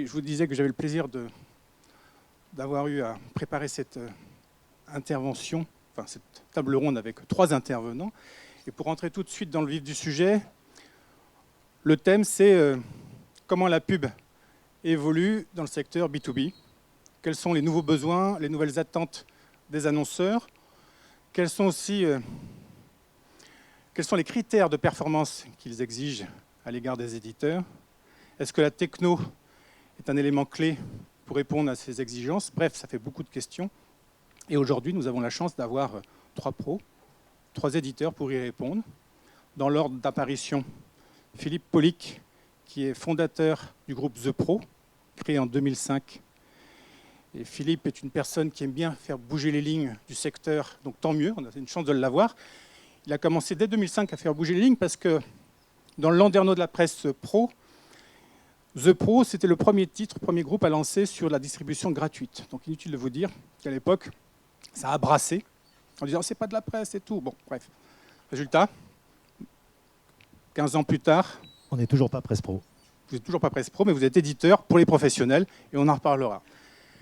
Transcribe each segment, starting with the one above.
je vous disais que j'avais le plaisir d'avoir eu à préparer cette intervention, enfin cette table ronde avec 3 intervenants. Et pour rentrer tout de suite dans le vif du sujet, le thème c'est comment la pub évolue dans le secteur B2B. Quels sont les nouveaux besoins, les nouvelles attentes des annonceurs? Quels sont les critères de performance qu'ils exigent à l'égard des éditeurs? Est-ce que la techno est un élément clé pour répondre à ces exigences? Bref, ça fait beaucoup de questions. Et aujourd'hui, nous avons la chance d'avoir 3 pros, 3 éditeurs pour y répondre. Dans l'ordre d'apparition, Philippe Pollick, qui est fondateur du groupe The Pro, créé en 2005. Et Philippe est une personne qui aime bien faire bouger les lignes du secteur, donc tant mieux, on a une chance de l'avoir. Il a commencé dès 2005 à faire bouger les lignes parce que dans le landerneau de la presse pro, The Pro, c'était le premier groupe à lancer sur la distribution gratuite. Donc inutile de vous dire qu'à l'époque, ça a brassé en disant c'est pas de la presse et tout. Bon, bref. Résultat, 15 ans plus tard. On n'est toujours pas presse pro. Vous n'êtes toujours pas presse pro, mais vous êtes éditeur pour les professionnels et on en reparlera.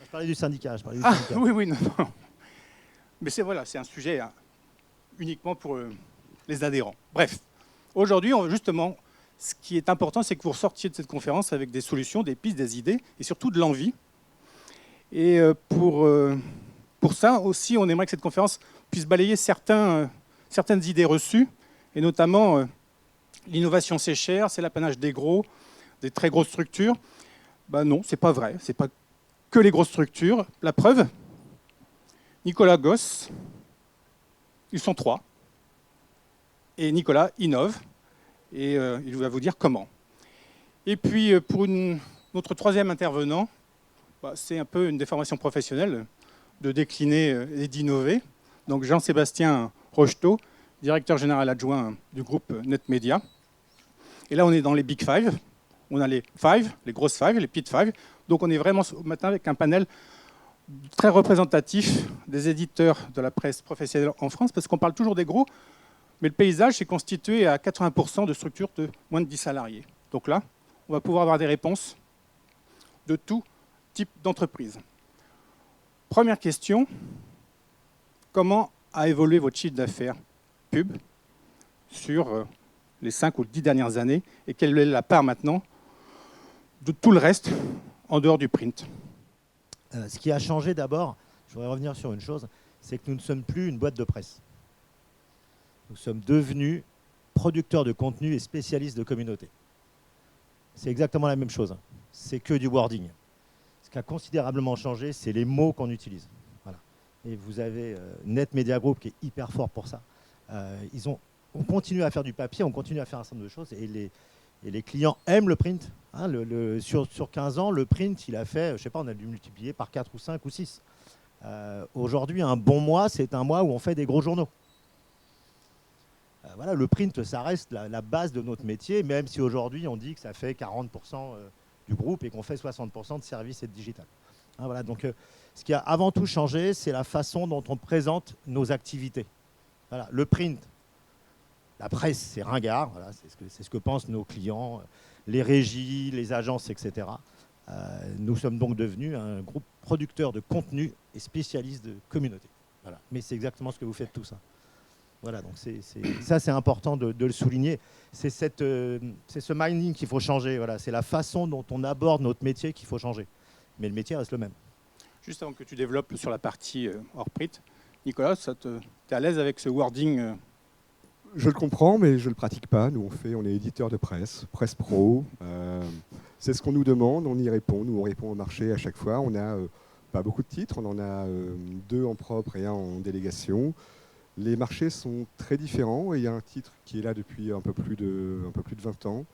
Je parlais du syndicat. Oui, non. Mais c'est un sujet uniquement pour les adhérents. Bref, aujourd'hui, justement, ce qui est important, c'est que vous ressortiez de cette conférence avec des solutions, des pistes, des idées et surtout de l'envie. Et pour ça aussi, on aimerait que cette conférence puisse balayer certaines idées reçues, et notamment l'innovation c'est cher, c'est l'apanage des gros, des très grosses structures. Ben non, c'est pas vrai, c'est pas que les grosses structures. La preuve, Nicolas Gosse, ils sont 3, et Nicolas innove, et il va vous dire comment. Et puis pour notre 3e intervenant, c'est un peu une déformation professionnelle de décliner et d'innover. Donc Jean-Sébastien Rocheteau, directeur général adjoint du groupe NetMedia. Et là, on est dans les Big Five. On a les Five, les grosses Five, les petites Five. Donc on est vraiment ce matin avec un panel très représentatif des éditeurs de la presse professionnelle en France, parce qu'on parle toujours des gros, mais le paysage est constitué à 80% de structures de moins de 10 salariés. Donc là, on va pouvoir avoir des réponses de tout type d'entreprise. Première question, comment a évolué votre chiffre d'affaires pub sur les 5 ou 10 dernières années et quelle est la part maintenant de tout le reste en dehors du print? Ce qui a changé d'abord, je voudrais revenir sur une chose, c'est que nous ne sommes plus une boîte de presse. Nous sommes devenus producteurs de contenu et spécialistes de communauté. C'est exactement la même chose. C'est que du wording. Ce qui a considérablement changé, c'est les mots qu'on utilise. Voilà. Et vous avez NetMedia Group qui est hyper fort pour ça. On continue à faire du papier, on continue à faire un certain nombre de choses et les clients aiment le print. Hein, sur 15 ans, le print, il a fait, je ne sais pas, on a dû multiplier par 4 ou 5 ou 6. Aujourd'hui, un bon mois, c'est un mois où on fait des gros journaux. Voilà, le print, ça reste la base de notre métier, même si aujourd'hui, on dit que ça fait 40% du groupe et qu'on fait 60% de services et de digital. Hein, voilà, donc, ce qui a avant tout changé, c'est la façon dont on présente nos activités. Voilà, le print, la presse, c'est ringard, voilà, c'est ce que pensent nos clients, les régies, les agences, etc. Nous sommes donc devenus un groupe producteur de contenu et spécialiste de communauté. Voilà. Mais c'est exactement ce que vous faites tout ça. Voilà, donc ça c'est important de le souligner. C'est ce minding qu'il faut changer. Voilà. C'est la façon dont on aborde notre métier qu'il faut changer. Mais le métier reste le même. Juste avant que tu développes sur la partie hors print, Nicolas, tu es à l'aise avec ce wording Je le comprends, mais je ne le pratique pas. Nous, on est éditeur de presse, presse pro. C'est ce qu'on nous demande, on y répond. Nous, on répond au marché à chaque fois. On n'a pas beaucoup de titres, on en a 2 en propre et 1 en délégation. Les marchés sont très différents et il y a un titre qui est là depuis un peu plus de 20 ans.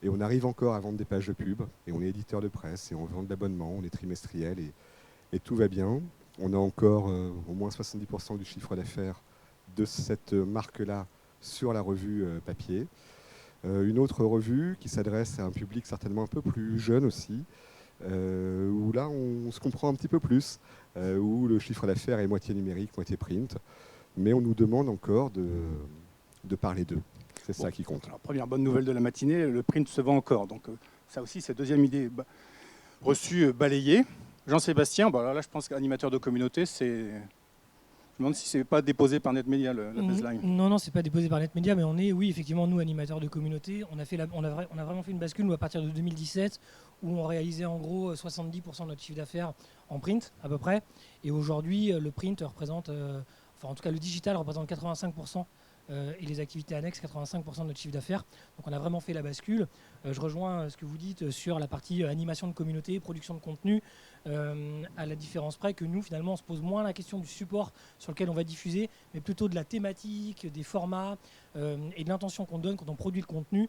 Et on arrive encore à vendre des pages de pub. Et on est éditeur de presse et on vend de l'abonnement, on est trimestriel et tout va bien. On a encore au moins 70% du chiffre d'affaires de cette marque-là sur la revue papier. Une autre revue qui s'adresse à un public certainement un peu plus jeune aussi, où là on se comprend un petit peu plus, où le chiffre d'affaires est moitié numérique, moitié print, mais on nous demande encore de parler d'eux. C'est ça qui compte. Alors, première bonne nouvelle de la matinée, le print se vend encore. Donc ça aussi, c'est deuxième idée reçu balayé. Jean-Sébastien, là je pense qu'animateur de communauté, c'est... Je me demande si c'est pas déposé par NetMedia, la baseline. Non, c'est pas déposé par NetMedia, mais on est, oui, effectivement, nous, animateurs de communauté, on a vraiment fait une bascule, nous, à partir de 2017, où on réalisait en gros 70% de notre chiffre d'affaires en print, à peu près. Et aujourd'hui, le print représente, en tout cas, le digital représente 85%. Et les activités annexes, 85% de notre chiffre d'affaires. Donc on a vraiment fait la bascule. Je rejoins ce que vous dites sur la partie animation de communauté, production de contenu, à la différence près que nous, finalement, on se pose moins la question du support sur lequel on va diffuser, mais plutôt de la thématique, des formats et de l'intention qu'on donne quand on produit le contenu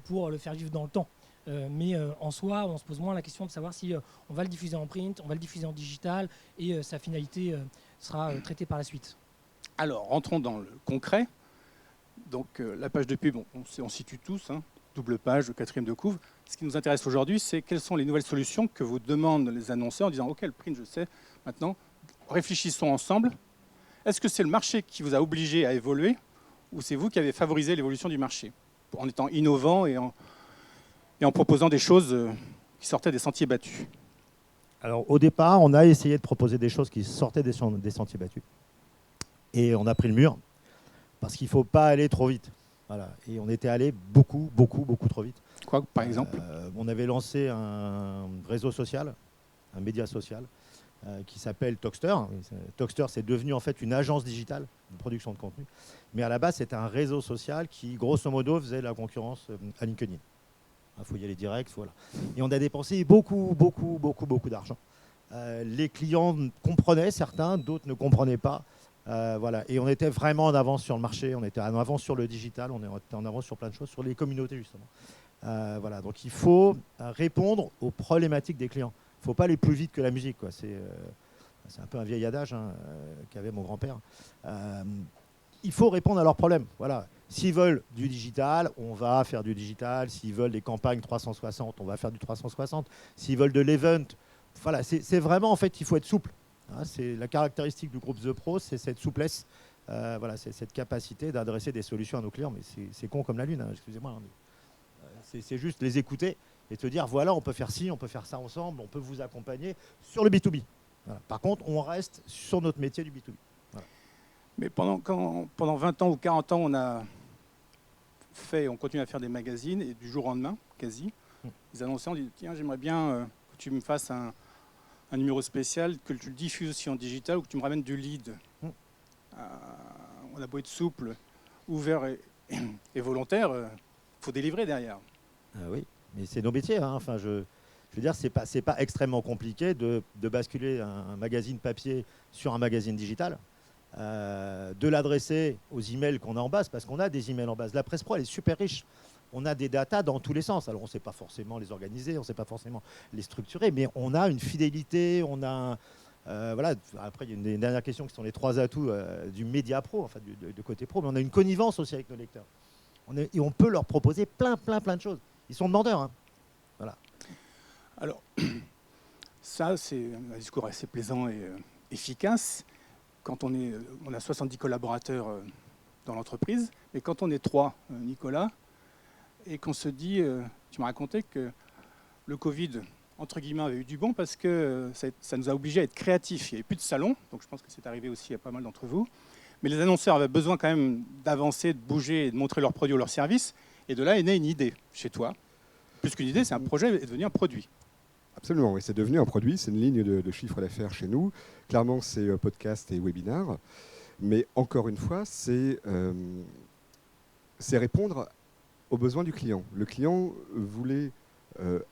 pour le faire vivre dans le temps. Mais en soi, on se pose moins la question de savoir si on va le diffuser en print, on va le diffuser en digital et sa finalité sera traitée par la suite. Alors, rentrons dans le concret. Donc la page de pub, on situe tous, double page, le 4e de couve. Ce qui nous intéresse aujourd'hui, c'est quelles sont les nouvelles solutions que vous demandent les annonceurs en disant « Ok, le print, je sais, maintenant, réfléchissons ensemble. Est-ce que c'est le marché qui vous a obligé à évoluer ou c'est vous qui avez favorisé l'évolution du marché en étant innovant et en proposant des choses qui sortaient des sentiers battus ?» Alors au départ, on a essayé de proposer des choses qui sortaient des sentiers battus. Et on a pris le mur. Parce qu'il ne faut pas aller trop vite. Voilà. Et on était allé beaucoup trop vite. Quoi, par exemple On avait lancé un réseau social, un média social, qui s'appelle Talkster. Talkster, c'est devenu en fait une agence digitale de production de contenu. Mais à la base, c'était un réseau social qui, grosso modo, faisait la concurrence à LinkedIn. Il faut y aller direct. Voilà. Et on a dépensé beaucoup d'argent. Les clients comprenaient, certains, d'autres ne comprenaient pas. Voilà. Et on était vraiment en avance sur le marché, on était en avance sur le digital, on était en avance sur plein de choses, sur les communautés justement. Voilà. Donc il faut répondre aux problématiques des clients. Il ne faut pas aller plus vite que la musique, quoi. C'est un peu un vieil adage qu'avait mon grand-père. Il faut répondre à leurs problèmes. Voilà. S'ils veulent du digital, on va faire du digital. S'ils veulent des campagnes 360, on va faire du 360. S'ils veulent de l'event, voilà, c'est vraiment, en fait, il faut être souple. C'est la caractéristique du groupe The Pro, c'est cette souplesse, voilà, c'est cette capacité d'adresser des solutions à nos clients. Mais c'est con comme la lune, excusez-moi. C'est juste les écouter et te dire, voilà, on peut faire ci, on peut faire ça ensemble, on peut vous accompagner sur le B2B. Voilà. Par contre, on reste sur notre métier du B2B. Voilà. Mais pendant 20 ans ou 40 ans, on continue à faire des magazines et du jour au lendemain, quasi, les annonceurs ont dit, tiens, j'aimerais bien que tu me fasses un numéro spécial, que tu le diffuses aussi en digital ou que tu me ramènes du lead. On a beau être souple, ouvert et volontaire, il faut délivrer derrière. Oui, mais c'est nos métiers. Enfin, je veux dire, c'est pas extrêmement compliqué de basculer un magazine papier sur un magazine digital, de l'adresser aux emails qu'on a en base, parce qu'on a des emails en base. La presse pro, elle est super riche. On a des datas dans tous les sens. Alors, on ne sait pas forcément les organiser, on ne sait pas forcément les structurer, mais on a une fidélité, on a voilà. Après, il y a une dernière question qui sont les 3 atouts du média pro, enfin de côté pro, mais on a une connivence aussi avec nos lecteurs. Et on peut leur proposer plein de choses. Ils sont demandeurs. Voilà. Alors, ça, c'est un discours assez plaisant et efficace. Quand on a 70 collaborateurs dans l'entreprise, mais quand on est 3, Nicolas, et qu'on se dit, tu m'as raconté que le Covid, entre guillemets, avait eu du bon parce que ça nous a obligés à être créatifs. Il n'y avait plus de salon, donc je pense que c'est arrivé aussi à pas mal d'entre vous. Mais les annonceurs avaient besoin quand même d'avancer, de bouger et de montrer leurs produits ou leurs services. Et de là est née une idée chez toi. Plus qu'une idée, c'est un projet est devenu un produit. Absolument, oui, c'est devenu un produit, c'est une ligne de chiffre d'affaires chez nous. Clairement, c'est podcast et webinar. Mais encore une fois, c'est répondre aux besoins du client. Le client voulait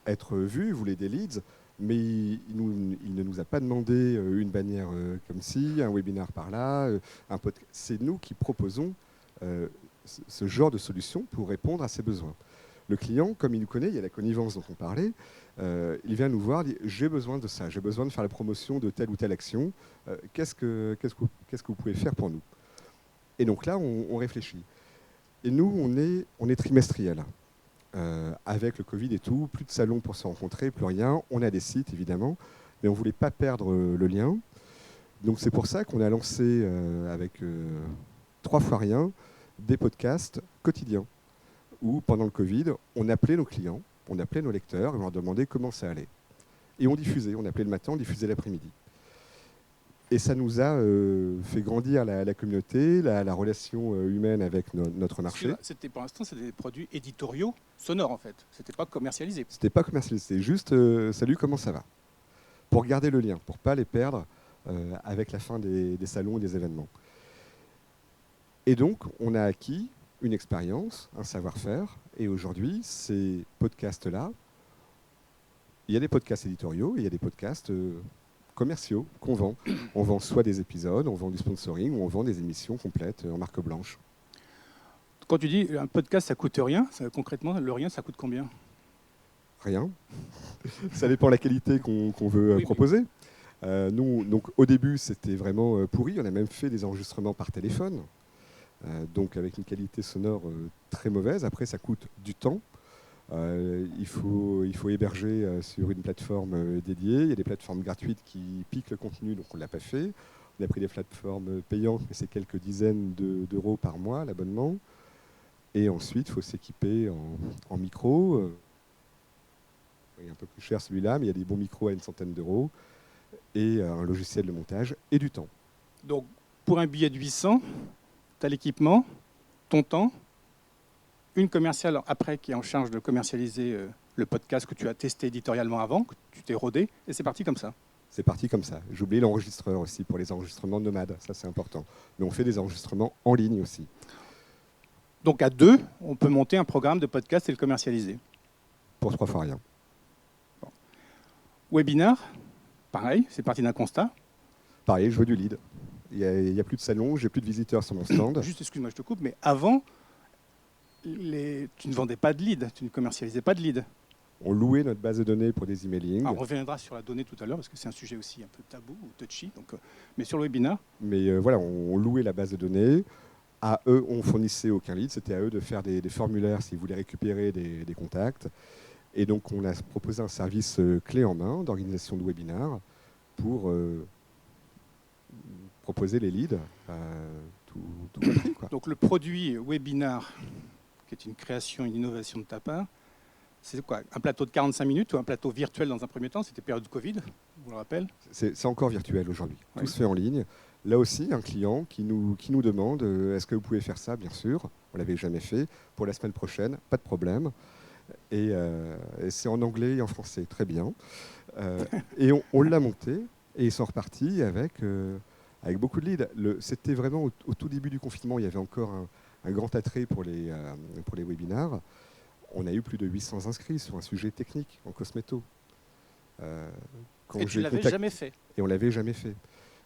être vu, voulait des leads, mais il ne nous a pas demandé une bannière comme ci, un webinar par là, un podcast. C'est nous qui proposons ce genre de solution pour répondre à ses besoins. Le client, comme il nous connaît, il y a la connivence dont on parlait, il vient nous voir, dit « j'ai besoin de ça, j'ai besoin de faire la promotion de telle ou telle action, qu'est-ce que vous pouvez faire pour nous ?» Et donc là, on réfléchit. Et nous, on est trimestriel. Avec le Covid et tout, plus de salons pour se rencontrer, plus rien. On a des sites, évidemment, mais on ne voulait pas perdre le lien. Donc c'est pour ça qu'on a lancé, avec 3 fois rien, des podcasts quotidiens, où pendant le Covid, on appelait nos clients, on appelait nos lecteurs, et on leur demandait comment ça allait. Et on diffusait, on appelait le matin, on diffusait l'après-midi. Et ça nous a fait grandir la communauté, la relation humaine avec notre marché. C'était pour l'instant, c'était des produits éditoriaux sonores en fait. C'était pas commercialisé. C'était pas commercialisé, c'était juste salut, comment ça va? Pour garder le lien, pour pas les perdre avec la fin des salons et des événements. Et donc, on a acquis une expérience, un savoir-faire. Et aujourd'hui, ces podcasts-là, il y a des podcasts éditoriaux, et il y a des podcasts commerciaux qu'on vend. On vend soit des épisodes, on vend du sponsoring, ou on vend des émissions complètes en marque blanche. Quand tu dis un podcast, ça coûte rien, concrètement, le rien, ça coûte combien? Rien. Ça dépend de la qualité qu'on veut Oui, proposer. Nous, donc, au début, c'était vraiment pourri. On a même fait des enregistrements par téléphone, donc avec une qualité sonore très mauvaise. Après, ça coûte du temps. Il faut héberger sur une plateforme dédiée. Il y a des plateformes gratuites qui piquent le contenu, donc on ne l'a pas fait. On a pris des plateformes payantes, mais c'est quelques dizaines d'euros par mois, l'abonnement. Et ensuite, il faut s'équiper en micro. Il est un peu plus cher celui-là, mais il y a des bons micros à une centaine d'euros. Et un logiciel de montage et du temps. Donc, pour un billet de 800, tu as l'équipement, ton temps, une commerciale après qui est en charge de commercialiser le podcast que tu as testé éditorialement avant, que tu t'es rodé, et c'est parti comme ça. C'est parti comme ça. J'ai oublié l'enregistreur aussi pour les enregistrements nomades, ça c'est important. Mais on fait des enregistrements en ligne aussi. Donc à deux, on peut monter un programme de podcast et le commercialiser. Pour 3 fois rien. Webinar, pareil, c'est parti d'un constat. Pareil, je veux du lead. Il n'y a plus de salon, j'ai plus de visiteurs sur mon stand. Juste, excuse-moi, je te coupe, mais avant, tu ne vendais pas de lead, tu ne commercialisais pas de lead. On louait notre base de données pour des emailing. Alors, on reviendra sur la donnée tout à l'heure, parce que c'est un sujet aussi un peu tabou ou touchy. Donc, mais sur le webinar, Mais voilà, on louait la base de données. À eux, on fournissait aucun lead. C'était à eux de faire des formulaires s'ils voulaient récupérer des contacts. Et donc, on a proposé un service clé en main d'organisation de webinars pour proposer les leads tout compris, quoi. donc le produit webinar, qui est une création, une innovation de ta part, c'est quoi? Un plateau de 45 minutes ou un plateau virtuel dans un premier temps? C'était période de Covid, je vous le rappelle. C'est encore virtuel aujourd'hui. Oui. Tout se fait en ligne. Là aussi, un client qui nous demande est-ce que vous pouvez faire ça? Bien sûr. On ne l'avait jamais fait. Pour la semaine prochaine, pas de problème. Et c'est en anglais et en français, très bien. Et on l'a monté et ils sont repartis avec beaucoup de leads. C'était vraiment au tout début du confinement, il y avait encore un grand attrait pour les webinars. On a eu plus de 800 inscrits sur un sujet technique en cosméto. Et tu ne l'avais jamais fait. Et on ne l'avait jamais fait.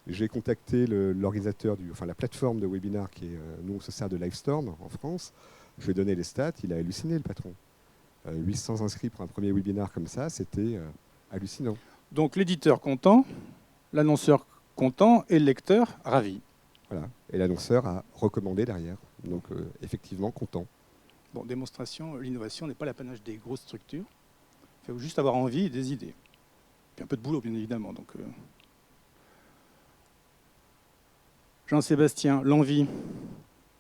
J'ai contacté l'organisateur, la plateforme de webinar qui est, nous on se sert de Livestorm en France. Je lui ai donné les stats, il a halluciné le patron. 800 inscrits pour un premier webinar comme ça, c'était hallucinant. Donc l'éditeur content, l'annonceur content et le lecteur ravi. Voilà. Et l'annonceur a recommandé derrière. Donc effectivement content. Bon, démonstration, l'innovation n'est pas l'apanage des grosses structures. Il faut juste avoir envie et des idées. Puis un peu de boulot, bien évidemment. Donc, Jean-Sébastien, l'envie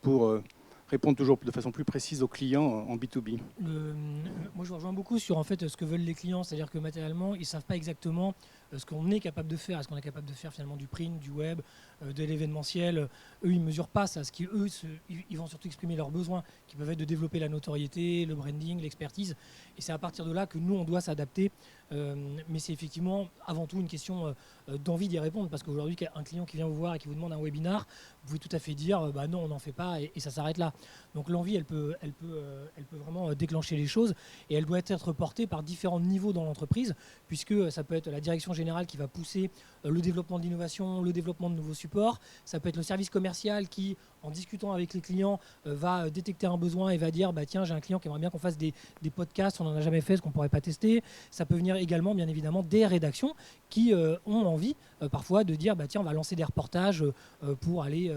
pour répondre toujours de façon plus précise aux clients en B2B. Moi, je rejoins beaucoup sur en fait, ce que veulent les clients. C'est-à-dire que matériellement, ils ne savent pas exactement ce qu'on est capable de faire. Est-ce qu'on est capable de faire finalement du print, du web, de l'événementiel? Eux, ils ne mesurent pas ça. Ils vont surtout exprimer leurs besoins, qui peuvent être de développer la notoriété, le branding, l'expertise. Et c'est à partir de là que nous, on doit s'adapter. Mais c'est effectivement avant tout une question d'envie d'y répondre. Parce qu'aujourd'hui, un client qui vient vous voir et qui vous demande un webinar, vous pouvez tout à fait dire bah non, on n'en fait pas, et ça s'arrête là. Donc l'envie, elle peut vraiment déclencher les choses, et elle doit être portée par différents niveaux dans l'entreprise, puisque ça peut être la direction générale qui va pousser le développement de l'innovation, le développement de nouveaux supports. Ça peut être le service commercial qui, en discutant avec les clients, va détecter un besoin et va dire bah tiens, j'ai un client qui aimerait bien qu'on fasse des podcasts, on n'en a jamais fait, ce qu'on ne pourrait pas tester. Ça peut venir également, bien évidemment, des rédactions qui ont envie parfois de dire bah tiens, on va lancer des reportages pour aller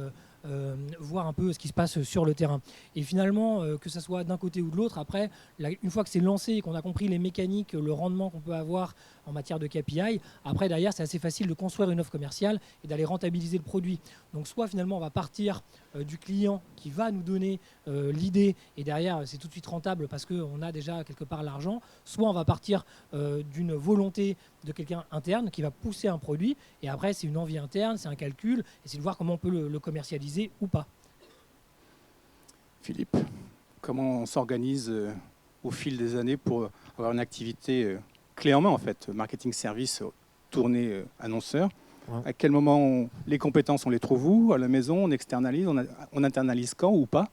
voir un peu ce qui se passe sur le terrain. Et finalement, que ça soit d'un côté ou de l'autre, après, une fois que c'est lancé et qu'on a compris les mécaniques, le rendement qu'on peut avoir en matière de KPI, après derrière, c'est assez facile de construire une offre commerciale et d'aller rentabiliser le produit. Donc soit finalement, on va partir du client qui va nous donner l'idée, et derrière, c'est tout de suite rentable parce qu'on a déjà quelque part l'argent, soit on va partir d'une volonté de quelqu'un interne qui va pousser un produit. Et après, c'est une envie interne, c'est un calcul, et c'est de voir comment on peut le commercialiser ou pas. Philippe, comment on s'organise au fil des années pour avoir une activité clé en main, en fait, marketing service, tournée annonceur? Ouais. À quel moment les compétences, on les trouve où? À la maison, on externalise, on internalise quand ou pas?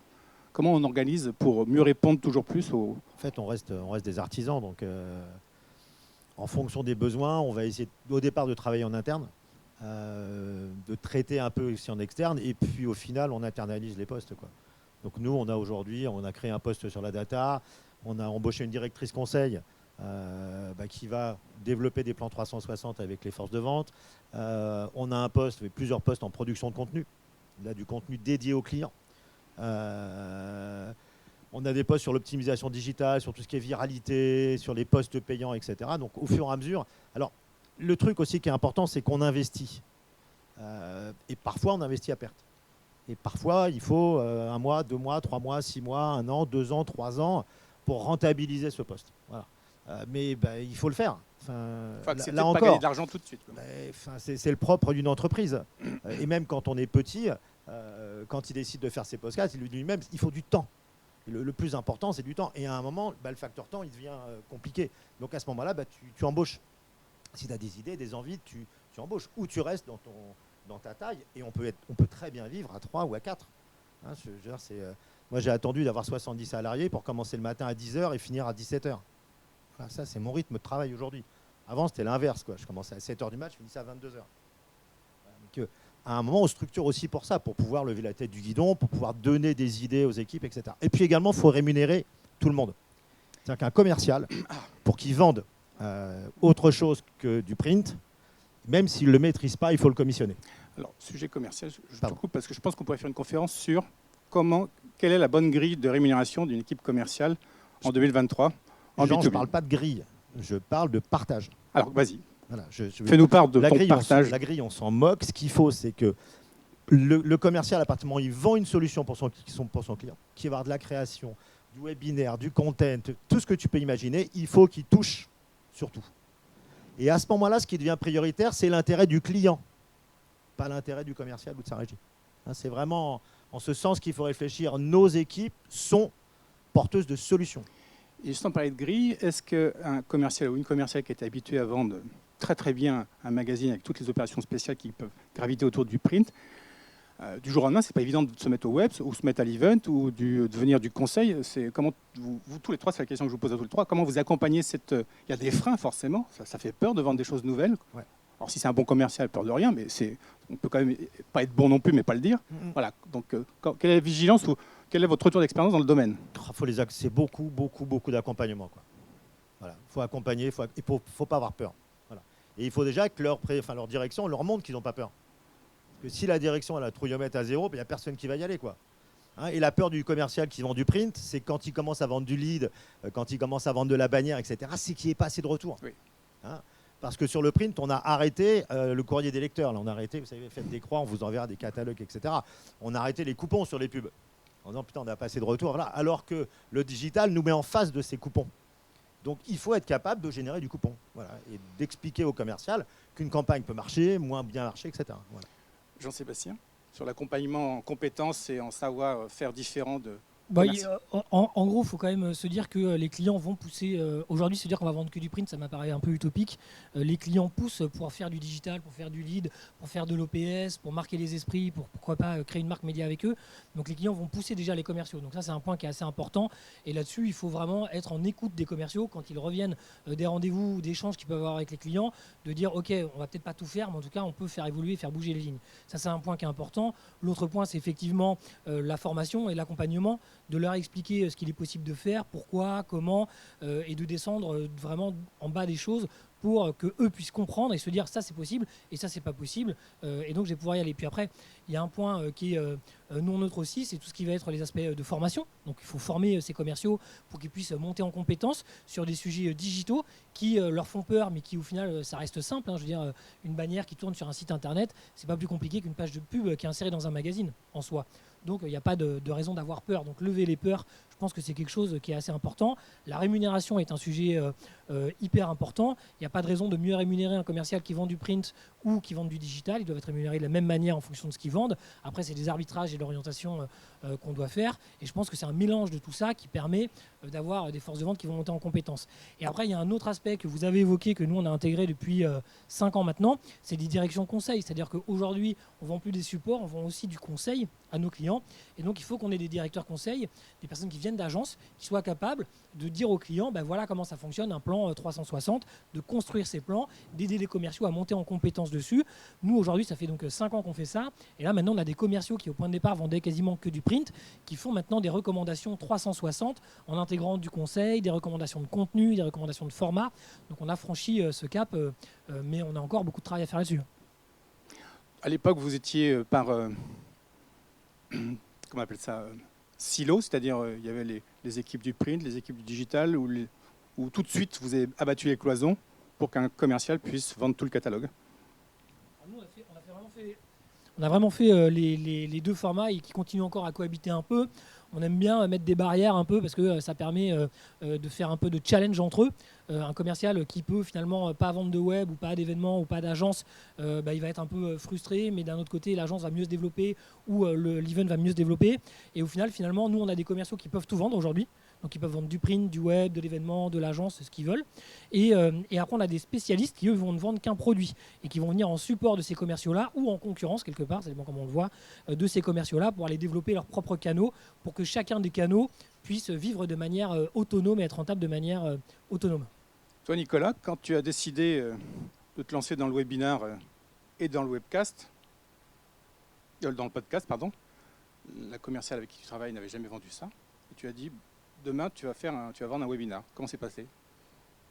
Comment on organise pour mieux répondre toujours plus aux... En fait, on reste des artisans, donc en fonction des besoins, on va essayer au départ de travailler en interne, de traiter un peu aussi en externe, et puis au final, on internalise les postes, quoi. Donc nous, on a créé un poste sur la data, on a embauché une directrice conseil qui va développer des plans 360 avec les forces de vente. On a un poste, plusieurs postes en production de contenu, là du contenu dédié aux clients. On a des postes sur l'optimisation digitale, sur tout ce qui est viralité, sur les postes payants, etc. Donc au fur et à mesure. Alors le truc aussi qui est important, c'est qu'on investit. Et parfois on investit à perte. Et parfois il faut 1 mois, 2 mois, 3 mois, 6 mois, 1 an, 2 ans, 3 ans pour rentabiliser ce poste. Voilà. Mais il faut le faire. Faut accepter Là de pas encore, gagner de l'argent tout de suite, quoi. c'est le propre d'une entreprise. Et même quand on est petit, quand il décide de faire ses podcasts, il lui dit lui-même, il faut du temps. Le plus important, c'est du temps. Et à un moment, le facteur temps, il devient compliqué. Donc à ce moment-là, tu embauches. Si tu as des idées, des envies, tu embauches. Ou tu restes dans ta taille. Et on peut très bien vivre à 3 ou à 4. Hein, moi, j'ai attendu d'avoir 70 salariés pour commencer le matin à 10h et finir à 17h. Voilà, ça, c'est mon rythme de travail aujourd'hui. Avant, c'était l'inverse, quoi. Je commençais à 7h du match, je finissais à 22h. Donc, à un moment, on structure aussi pour ça, pour pouvoir lever la tête du guidon, pour pouvoir donner des idées aux équipes, etc. Et puis également, il faut rémunérer tout le monde. C'est-à-dire qu'un commercial, pour qu'il vende autre chose que du print, même s'il ne le maîtrise pas, il faut le commissionner. Alors, sujet commercial, je te Pardon. coupe parce que je pense qu'on pourrait faire une conférence sur quelle est la bonne grille de rémunération d'une équipe commerciale en 2023 en Jean, B2B. je ne parle pas de grille, je parle de partage. Alors, vas-y, Voilà, fais-nous part de la ton grille, partage. la grille, on s'en moque. Ce qu'il faut, c'est que le commercial, à partir du moment où il vend une solution pour son client, qui va avoir de la création, du webinaire, du content, tout ce que tu peux imaginer, il faut qu'il touche sur tout. Et à ce moment-là, ce qui devient prioritaire, c'est l'intérêt du client, pas l'intérêt du commercial ou de sa régie. Hein, c'est vraiment en ce sens qu'il faut réfléchir. Nos équipes sont porteuses de solutions. Et sans parler de grille, est-ce qu'un commercial ou une commerciale qui est habitué à vendre très très bien un magazine avec toutes les opérations spéciales qui peuvent graviter autour du print, du jour au lendemain, c'est pas évident de se mettre au web ou se mettre à l'event ou de venir du conseil. C'est comment vous tous les trois, c'est la question que je vous pose à tous les trois. Comment vous accompagnez cette... Il y a des freins forcément, ça fait peur de vendre des choses nouvelles. Ouais. Alors si c'est un bon commercial, peur de rien, mais on peut quand même pas être bon non plus, mais pas le dire. Voilà. Donc quelle est la vigilance ou quel est votre retour d'expérience dans le domaine? C'est beaucoup d'accompagnement, quoi. Voilà, faut accompagner, il faut pas avoir peur. Voilà. Et il faut déjà que leur direction leur montre qu'ils n'ont pas peur. Parce que si la direction elle a trouillomètre à 0, il n'y a personne qui va y aller, quoi. Hein, et la peur du commercial qui vend du print, c'est quand il commence à vendre du lead, quand il commence à vendre de la bannière, etc., c'est qu'il n'y ait pas assez de retour. Oui. Hein, parce que sur le print, on a arrêté le courrier des lecteurs. Là, on a arrêté, vous savez, faites des croix, on vous enverra des catalogues, etc. On a arrêté les coupons sur les pubs. En disant, putain, on n'a pas assez de retour. Voilà. Alors que le digital nous met en face de ces coupons. Donc, il faut être capable de générer du coupon. Voilà. Et d'expliquer au commercial qu'une campagne peut marcher, moins bien marcher, etc. Voilà. Jean-Sébastien, sur l'accompagnement en compétences et en savoir-faire différent de... En gros, il faut quand même se dire que les clients vont pousser. Aujourd'hui, se dire qu'on va vendre que du print, ça m'apparaît un peu utopique. Les clients poussent pour faire du digital, pour faire du lead, pour faire de l'OPS, pour marquer les esprits, pour pourquoi pas créer une marque média avec eux. Donc les clients vont pousser déjà les commerciaux. Donc ça, c'est un point qui est assez important. Et là-dessus, il faut vraiment être en écoute des commerciaux quand ils reviennent des rendez-vous ou d'échanges qu'ils peuvent avoir avec les clients, de dire ok, on va peut-être pas tout faire, mais en tout cas, on peut faire évoluer, faire bouger les lignes. Ça, c'est un point qui est important. L'autre point, c'est effectivement la formation et l'accompagnement, de leur expliquer ce qu'il est possible de faire, pourquoi, comment, et de descendre vraiment en bas des choses pour qu'eux puissent comprendre et se dire ça c'est possible et ça c'est pas possible, et donc je vais pouvoir y aller. Puis après, il y a un point qui est non neutre aussi, c'est tout ce qui va être les aspects de formation. Donc il faut former ces commerciaux pour qu'ils puissent monter en compétences sur des sujets digitaux qui leur font peur, mais qui au final ça reste simple, hein. Je veux dire, une bannière qui tourne sur un site internet, c'est pas plus compliqué qu'une page de pub qui est insérée dans un magazine en soi. Donc il n'y a pas de raison d'avoir peur. Donc lever les peurs, je pense que c'est quelque chose qui est assez important. La rémunération est un sujet hyper important. Il n'y a pas de raison de mieux rémunérer un commercial qui vend du print ou qui vend du digital. Ils doivent être rémunérés de la même manière en fonction de ce qu'ils vendent. Après, c'est des arbitrages et l'orientation qu'on doit faire. Et je pense que c'est un mélange de tout ça qui permet d'avoir des forces de vente qui vont monter en compétences. Et après, il y a un autre aspect que vous avez évoqué, que nous, on a intégré depuis 5 ans maintenant, c'est des directions conseils. C'est-à-dire qu'aujourd'hui, on ne vend plus des supports, on vend aussi du conseil à nos clients. Et donc, il faut qu'on ait des directeurs conseils, des personnes qui viennent d'agences, qui soient capables de dire aux clients, ben voilà comment ça fonctionne, un plan 360, de construire ces plans, d'aider les commerciaux à monter en compétences dessus. Nous, aujourd'hui, ça fait donc 5 ans qu'on fait ça. Et là, maintenant, on a des commerciaux qui, au point de départ, vendaient quasiment que du print, qui font maintenant des recommandations 360 en intégrant du conseil, des recommandations de contenu, des recommandations de format. Donc, on a franchi ce cap, mais on a encore beaucoup de travail à faire là-dessus. À l'époque, vous étiez par, comment on appelle ça, silo, c'est-à-dire il y avait les équipes du print, les équipes du digital, où tout de suite vous avez abattu les cloisons pour qu'un commercial puisse vendre tout le catalogue. Nous, on a vraiment fait les deux formats et qui continuent encore à cohabiter un peu. On aime bien mettre des barrières un peu parce que ça permet de faire un peu de challenge entre eux. Un commercial qui peut finalement pas vendre de web ou pas d'événements ou pas d'agence, il va être un peu frustré, mais d'un autre côté, l'agence va mieux se développer ou l'event va mieux se développer. Et au final, finalement, nous, on a des commerciaux qui peuvent tout vendre aujourd'hui. Donc, ils peuvent vendre du print, du web, de l'événement, de l'agence, ce qu'ils veulent. Et après, on a des spécialistes qui, eux, vont ne vendre qu'un produit et qui vont venir en support de ces commerciaux-là ou en concurrence, quelque part, ça dépend comment on le voit, de ces commerciaux-là pour aller développer leurs propres canaux pour que chacun des canaux puisse vivre de manière autonome et être rentable de manière autonome. Toi, Nicolas, quand tu as décidé de te lancer dans le webinar et dans le webcast, dans le podcast, pardon, la commerciale avec qui tu travailles n'avait jamais vendu ça. Et tu as dit, demain, tu vas vendre un webinar. Comment c'est passé ?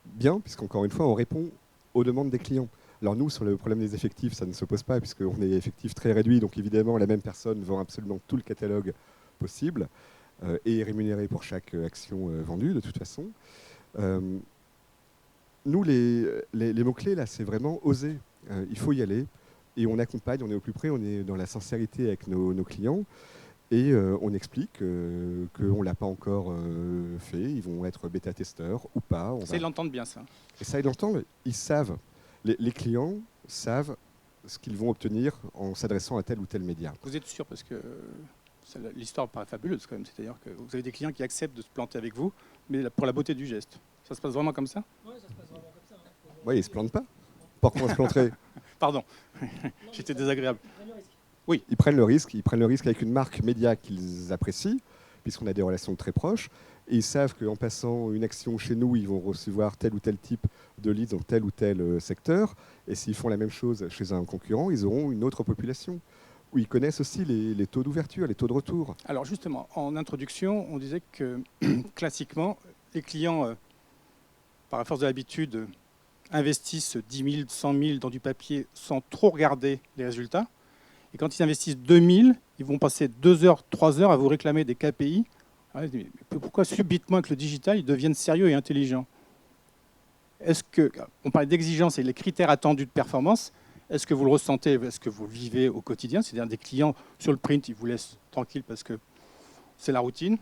Bien, puisqu'encore une fois, on répond aux demandes des clients. Alors nous, sur le problème des effectifs, ça ne se pose pas, puisqu'on est effectif très réduit. Donc évidemment, la même personne vend absolument tout le catalogue possible et est rémunérée pour chaque action vendue, de toute façon. Nous, les mots-clés, là, c'est vraiment oser. Il faut y aller. Et on accompagne, on est au plus près, on est dans la sincérité avec nos clients. Et on explique qu'on ne l'a pas encore fait. Ils vont être bêta-testeurs ou pas. Ça, ils l'entendent bien, ça. Et ça, ils l'entendent. Ils savent. Les clients savent ce qu'ils vont obtenir en s'adressant à tel ou tel média. Vous êtes sûr, parce que l'histoire paraît fabuleuse quand même. C'est-à-dire que vous avez des clients qui acceptent de se planter avec vous, mais pour la beauté du geste. Ça se passe vraiment comme ça ? Oui, ça se passe vraiment comme ça. Oui, ils ne se plantent pas. Pourquoi on se planterait ? Pardon, j'étais désagréable. Oui, ils prennent le risque avec une marque média qu'ils apprécient, puisqu'on a des relations très proches, et ils savent qu'en passant une action chez nous, ils vont recevoir tel ou tel type de leads dans tel ou tel secteur, et s'ils font la même chose chez un concurrent, ils auront une autre population, où ils connaissent aussi les taux d'ouverture, les taux de retour. Alors justement, en introduction, on disait que classiquement, les clients, par la force de l'habitude, investissent 10 000, 100 000 dans du papier sans trop regarder les résultats. Et quand ils investissent 2 000, ils vont passer 2 heures, 3 heures à vous réclamer des KPI. Pourquoi subitement avec le digital, ils deviennent sérieux et intelligents ? On parlait d'exigence et les critères attendus de performance. Est-ce que vous le ressentez ? Est-ce que vous le vivez au quotidien ? C'est-à-dire des clients sur le print, ils vous laissent tranquille parce que c'est la routine.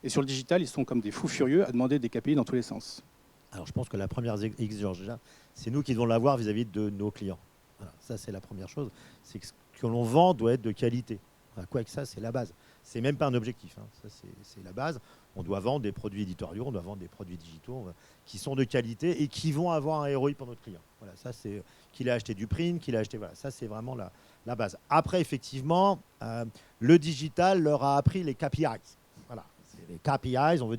Et sur le digital, ils sont comme des fous furieux à demander des KPI dans tous les sens. Alors je pense que la première exigence déjà, c'est nous qui devons l'avoir vis-à-vis de nos clients. Voilà, ça c'est la première chose, c'est que ce que l'on vend doit être de qualité. Voilà, quoi que ça, c'est la base. C'est même pas un objectif, hein. Ça c'est la base. On doit vendre des produits éditoriaux, on doit vendre des produits digitaux qui sont de qualité et qui vont avoir un ROI pour notre client. Voilà, ça c'est qu'il a acheté du print, qu'il a acheté. Voilà, ça c'est vraiment la base. Après effectivement, le digital leur a appris les KPIs. Voilà, c'est les KPIs. On veut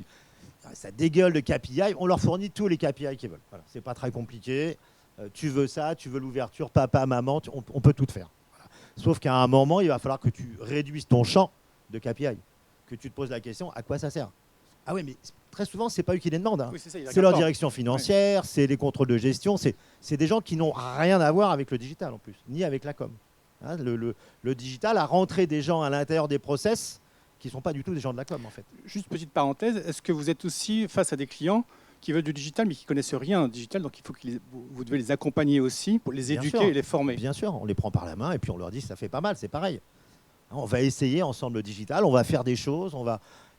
ça dégueule de KPI, on leur fournit tous les KPI qu'ils veulent. Voilà, c'est pas très compliqué. Tu veux ça, tu veux l'ouverture, papa, maman, on peut tout faire. Voilà. Sauf qu'à un moment, il va falloir que tu réduises ton champ de KPI, que tu te poses la question, à quoi ça sert ? Ah oui, mais très souvent, c'est pas eux qui les demandent. Hein. Oui, c'est leur direction financière, c'est les contrôles de gestion, c'est des gens qui n'ont rien à voir avec le digital en plus, ni avec la com. Hein, le digital a rentré des gens à l'intérieur des process qui ne sont pas du tout des gens de la com, en fait. Juste petite parenthèse, est-ce que vous êtes aussi face à des clients qui veulent du digital, mais qui ne connaissent rien au digital, donc il faut que vous devez les accompagner aussi pour les éduquer et les former. Bien sûr, on les prend par la main et puis on leur dit ça fait pas mal, c'est pareil. On va essayer ensemble le digital, on va faire des choses,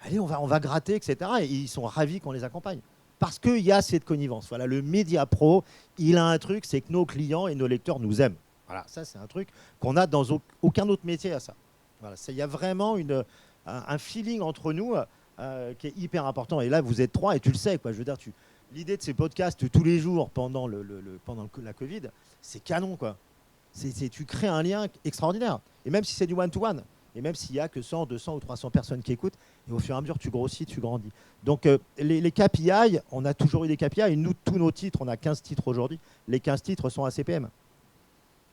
allez, on va gratter, etc. Et ils sont ravis qu'on les accompagne. Parce qu'il y a cette connivence. Voilà, le média pro, il a un truc, c'est que nos clients et nos lecteurs nous aiment. Voilà, ça c'est un truc qu'on a dans aucun autre métier à ça. Voilà, il y a vraiment un feeling entre nous qui est hyper important. Et là, vous êtes 3 et tu le sais, quoi. Je veux dire, l'idée de ces podcasts tous les jours pendant la Covid, c'est canon, quoi. Tu crées un lien extraordinaire. Et même si c'est du one-to-one, et même s'il n'y a que 100, 200 ou 300 personnes qui écoutent, et au fur et à mesure, tu grossis, tu grandis. Donc, les KPI, on a toujours eu des KPI. Et nous, tous nos titres, on a 15 titres aujourd'hui. Les 15 titres sont à CPM.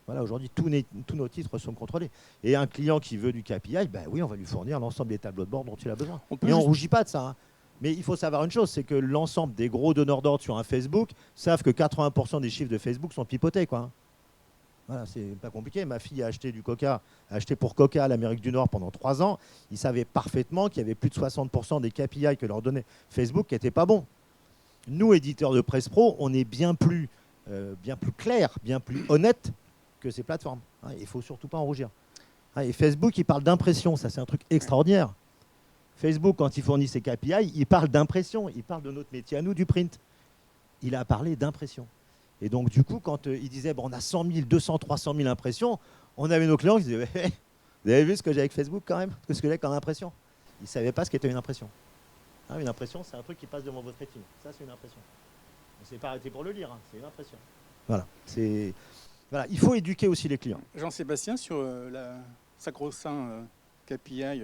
Voilà, aujourd'hui, tous nos titres sont contrôlés. Et un client qui veut du KPI, ben oui, on va lui fournir l'ensemble des tableaux de bord dont il a besoin. Et on ne rougit pas de ça. Hein. Mais il faut savoir une chose, c'est que l'ensemble des gros donneurs d'ordre sur un Facebook savent que 80% des chiffres de Facebook sont pipotés, quoi. Hein. Voilà, c'est pas compliqué. Ma fille a acheté du Coca, a acheté pour Coca à l'Amérique du Nord pendant 3 ans. Ils savaient parfaitement qu'il y avait plus de 60% des KPI que leur donnait Facebook qui n'étaient pas bons. Nous, éditeurs de presse pro, on est bien plus clair, bien plus honnête que ces plateformes. Hein, il ne faut surtout pas en rougir. Hein, et Facebook, il parle d'impression. Ça, c'est un truc extraordinaire. Facebook, quand il fournit ses KPI, il parle d'impression. Il parle de notre métier à nous, du print. Il a parlé d'impression. Et donc, du coup, quand il disait on a 100 000, 200, 300 000 impressions, on avait nos clients qui disaient vous avez vu ce que j'ai avec Facebook quand même? Ce que j'ai comme impression? Ils ne savaient pas ce qu'était une impression. Hein, une impression, c'est un truc qui passe devant votre rétine. Ça, c'est une impression. On ne s'est pas arrêté pour le lire, hein. C'est une impression. Voilà. Voilà. Il faut éduquer aussi les clients. Jean-Sébastien, sur sacro-saint KPI,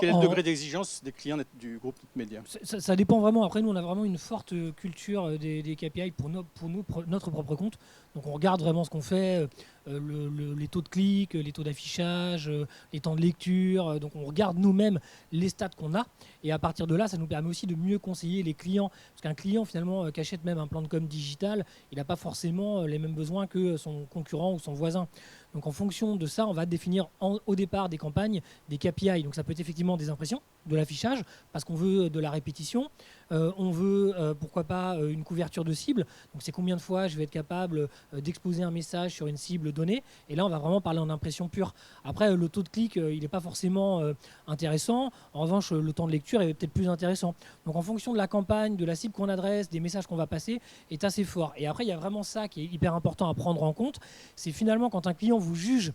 quel est le degré d'exigence des clients du groupe Média? Ça dépend vraiment. Après, nous, on a vraiment une forte culture des KPI pour notre propre compte. Donc, on regarde vraiment ce qu'on fait, les taux de clics, les taux d'affichage, les temps de lecture. Donc, on regarde nous-mêmes les stats qu'on a. Et à partir de là, ça nous permet aussi de mieux conseiller les clients. Parce qu'un client, finalement, qui achète même un plan de com digital, il n'a pas forcément les mêmes besoins que son concurrent ou son voisin. Donc en fonction de ça, on va définir au départ des campagnes, des KPI. Donc ça peut être effectivement des impressions, de l'affichage, parce qu'on veut de la répétition. On veut, pourquoi pas, une couverture de cible. Donc c'est combien de fois je vais être capable d'exposer un message sur une cible donnée. Et là, on va vraiment parler en impression pure. Après, le taux de clic, il n'est pas forcément intéressant. En revanche, le temps de lecture est peut-être plus intéressant. Donc en fonction de la campagne, de la cible qu'on adresse, des messages qu'on va passer, est assez fort. Et après, il y a vraiment ça qui est hyper important à prendre en compte. C'est finalement quand un client vous juge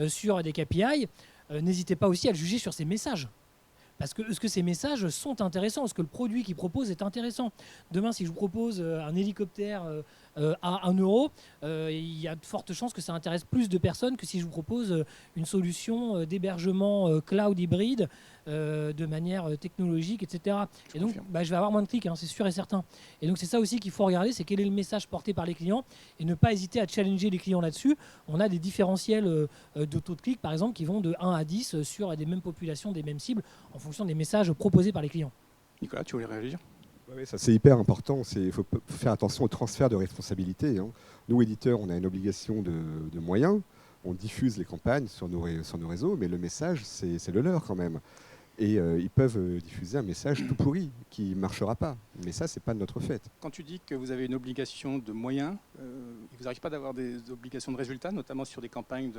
sur des KPI, n'hésitez pas aussi à le juger sur ses messages. Parce que est-ce que ces messages sont intéressants? Est-ce que le produit qu'il propose est intéressant? Demain, si je vous propose un hélicoptère à 1 euro, il y a de fortes chances que ça intéresse plus de personnes que si je vous propose une solution d'hébergement cloud hybride de manière technologique, etc. Et donc, je vais avoir moins de clics, hein, c'est sûr et certain. Et donc, c'est ça aussi qu'il faut regarder, c'est quel est le message porté par les clients et ne pas hésiter à challenger les clients là-dessus. On a des différentiels de taux de clic, par exemple, qui vont de 1 à 10 sur des mêmes populations, des mêmes cibles, en fonction des messages proposés par les clients. Nicolas, tu voulais réagir? Oui, ça c'est hyper important. Il faut faire attention au transfert de responsabilité. Hein. Nous, éditeurs, on a une obligation de moyens. On diffuse les campagnes sur nos réseaux, mais le message, c'est le leur quand même. Et ils peuvent diffuser un message tout pourri qui ne marchera pas. Mais ça, ce n'est pas de notre fait. Quand tu dis que vous avez une obligation de moyens, il ne vous arrive pas d'avoir des obligations de résultats, notamment sur des campagnes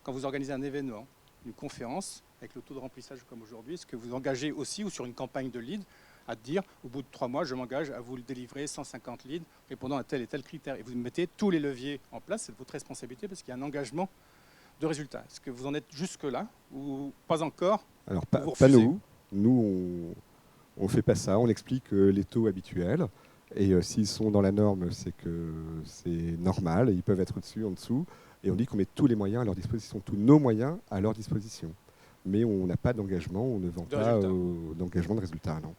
quand vous organisez un événement, une conférence, avec le taux de remplissage comme aujourd'hui, est-ce que vous engagez aussi, ou sur une campagne de lead, à dire, au bout de 3 mois, je m'engage à vous délivrer 150 leads répondant à tel et tel critère. Et vous mettez tous les leviers en place, c'est de votre responsabilité parce qu'il y a un engagement de résultat. Est-ce que vous en êtes jusque-là ou pas encore? Alors, pas nous. Nous, on ne fait pas ça. On explique les taux habituels. Et s'ils sont dans la norme, c'est que c'est normal. Ils peuvent être au-dessus, en dessous. Et on dit qu'on met tous les moyens à leur disposition, tous nos moyens à leur disposition. Mais on n'a pas d'engagement, on ne vend pas d'engagement de résultat, non.